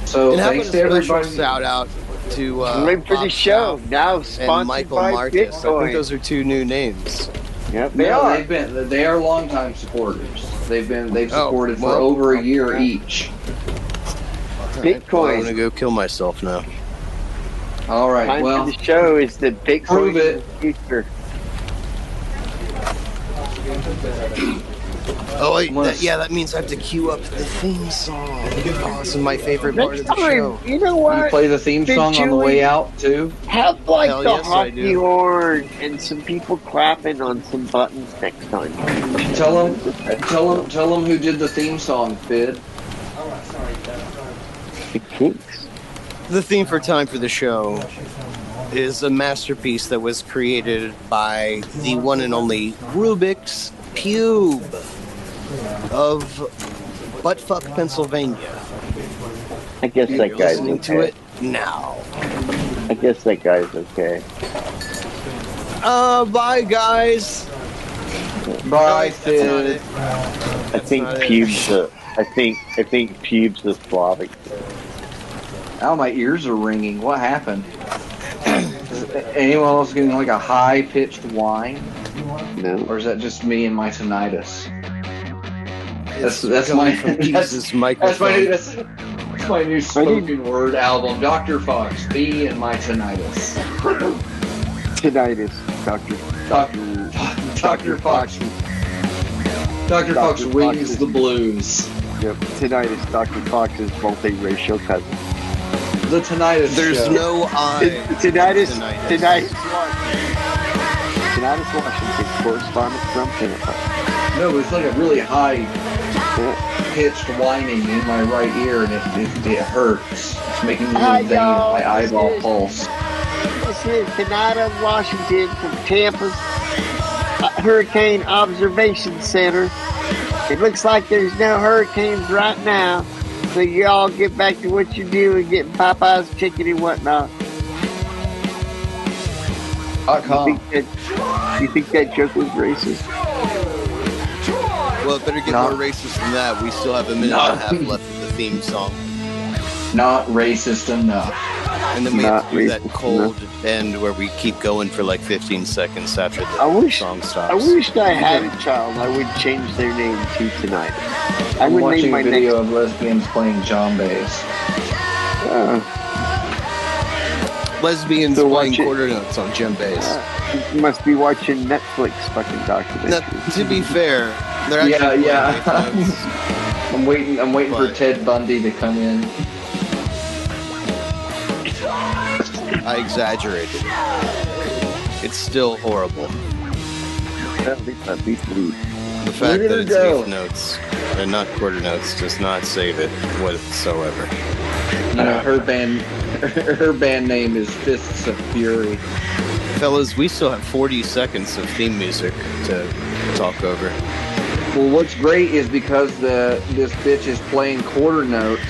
So and thanks to everybody. Shout out to wait for the show now. Sponsored and Michael by Marcus. Bitcoin. I think those are two new names. Yep, they are longtime supporters. They've supported for over a year each. Bitcoin. Well, I'm gonna go kill myself now. All right. Time for the show is the Bitcoin prove it. future. Oh wait, that means I have to queue up the theme song. Oh, this is my favorite part of the show. You know what? You play the theme song on the way out too? Have like the hockey horn and some people clapping on some buttons next time. Tell them who did the theme song, Fid. The Kinks. The theme for Time for the Show is a masterpiece that was created by the one and only Rubik's Cube of Buttfuck, Pennsylvania. I guess that guy's listening okay. to it now. I guess that guy's okay. Bye guys. Bye, Fid. I think Pube's the Slavic. Oh, my ears are ringing. What happened? Is anyone else getting like a high-pitched whine? No. Or is that just me and my tinnitus? That's my from Jesus' microphone. That's my new spoken word album, Dr. Fox, me and my tinnitus. Tinnitus, Dr. Fox. Dr. Fox wings the blues. Yep, tinnitus, Dr. Fox's multiracial cousin. The tinnitus There's show. no I. Tinnitus Washington, correspondent from Tampa. No, it's like a really high pitched whining in my right ear, and it hurts. It's making me vein in my eyeball pulse. This is Tinnitus Washington from Tampa's Hurricane Observation Center. It looks like there's no hurricanes right now, so you all get back to what you're doing, getting Popeye's chicken and whatnot. You think that joke was racist? Well, it better get more racist than that. We still have a minute and a half left of the theme song. Not racist enough. And then we have to do that cold end where we keep going for like 15 seconds after the song stops. I wished I had a child. I would change their name to Tonight. I would watching name my a video of lesbians playing Djembes. Lesbians playing quarter notes on Djembes. You must be watching Netflix fucking documentaries. Now, to be fair, they're actually I'm waiting for Ted Bundy to come in. I exaggerated. It's still horrible. The fact that it's eighth notes and not quarter notes does not save it whatsoever. Her band name is Fists of Fury. Fellas, we still have 40 seconds of theme music to talk over. Well, what's great is because this bitch is playing quarter notes,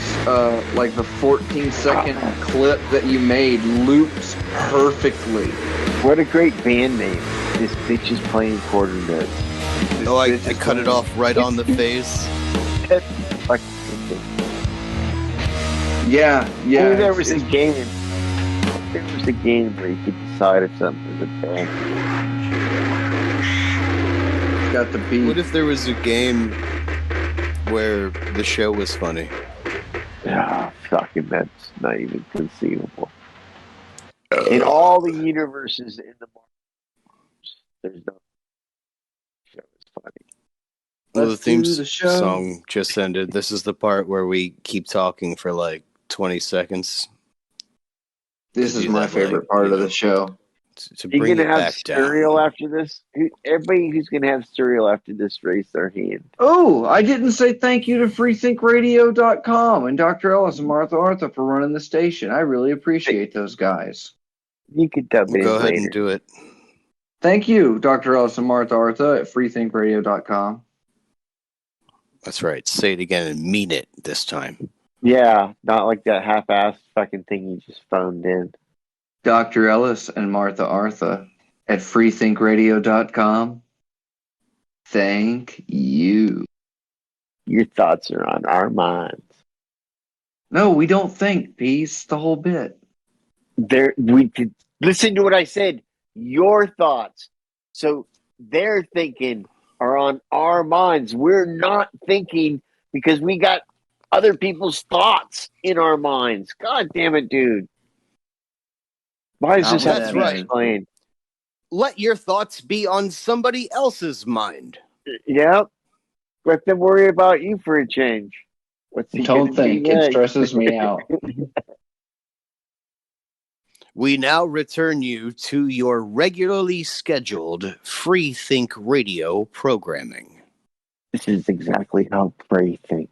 like the 14-second clip that you made loops perfectly. What a great band name. This bitch is playing quarter notes. I cut it off right on the face. Yeah. Maybe there was a game. There was a game where you could decide if something was a band. Got the beat. What if there was a game where the show was funny? Fucking that's not even conceivable. In all the universes in the Marvel, there's no show is funny. Well, the theme song just ended. This is the part where we keep talking for like 20 seconds. This is my favorite part of the show. To bring it back cereal down. After this? Everybody who's going to have cereal after this raise their hand. Oh, I didn't say thank you to freethinkradio.com and Dr. Ellis and Martha Arthur for running the station. I really appreciate those guys. You could dub it in Go ahead later. and do it. Thank you, Dr. Ellis and Martha Arthur at freethinkradio.com. That's right. Say it again and mean it this time. Yeah, not like that half-assed fucking thing you just phoned in. Dr. Ellis and Martha Arthur at freethinkradio.com. Thank you. Your thoughts are on our minds. No, we don't think, Peace. The whole bit. We could listen to what I said. Your thoughts. So their thinking are on our minds. We're not thinking because we got other people's thoughts in our minds. God damn it, dude. Why is this have to be explained? Let your thoughts be on somebody else's mind. Yep. Let them worry about you for a change. Don't think. It stresses me out. We now return you to your regularly scheduled Free Think Radio programming. This is exactly how Free Think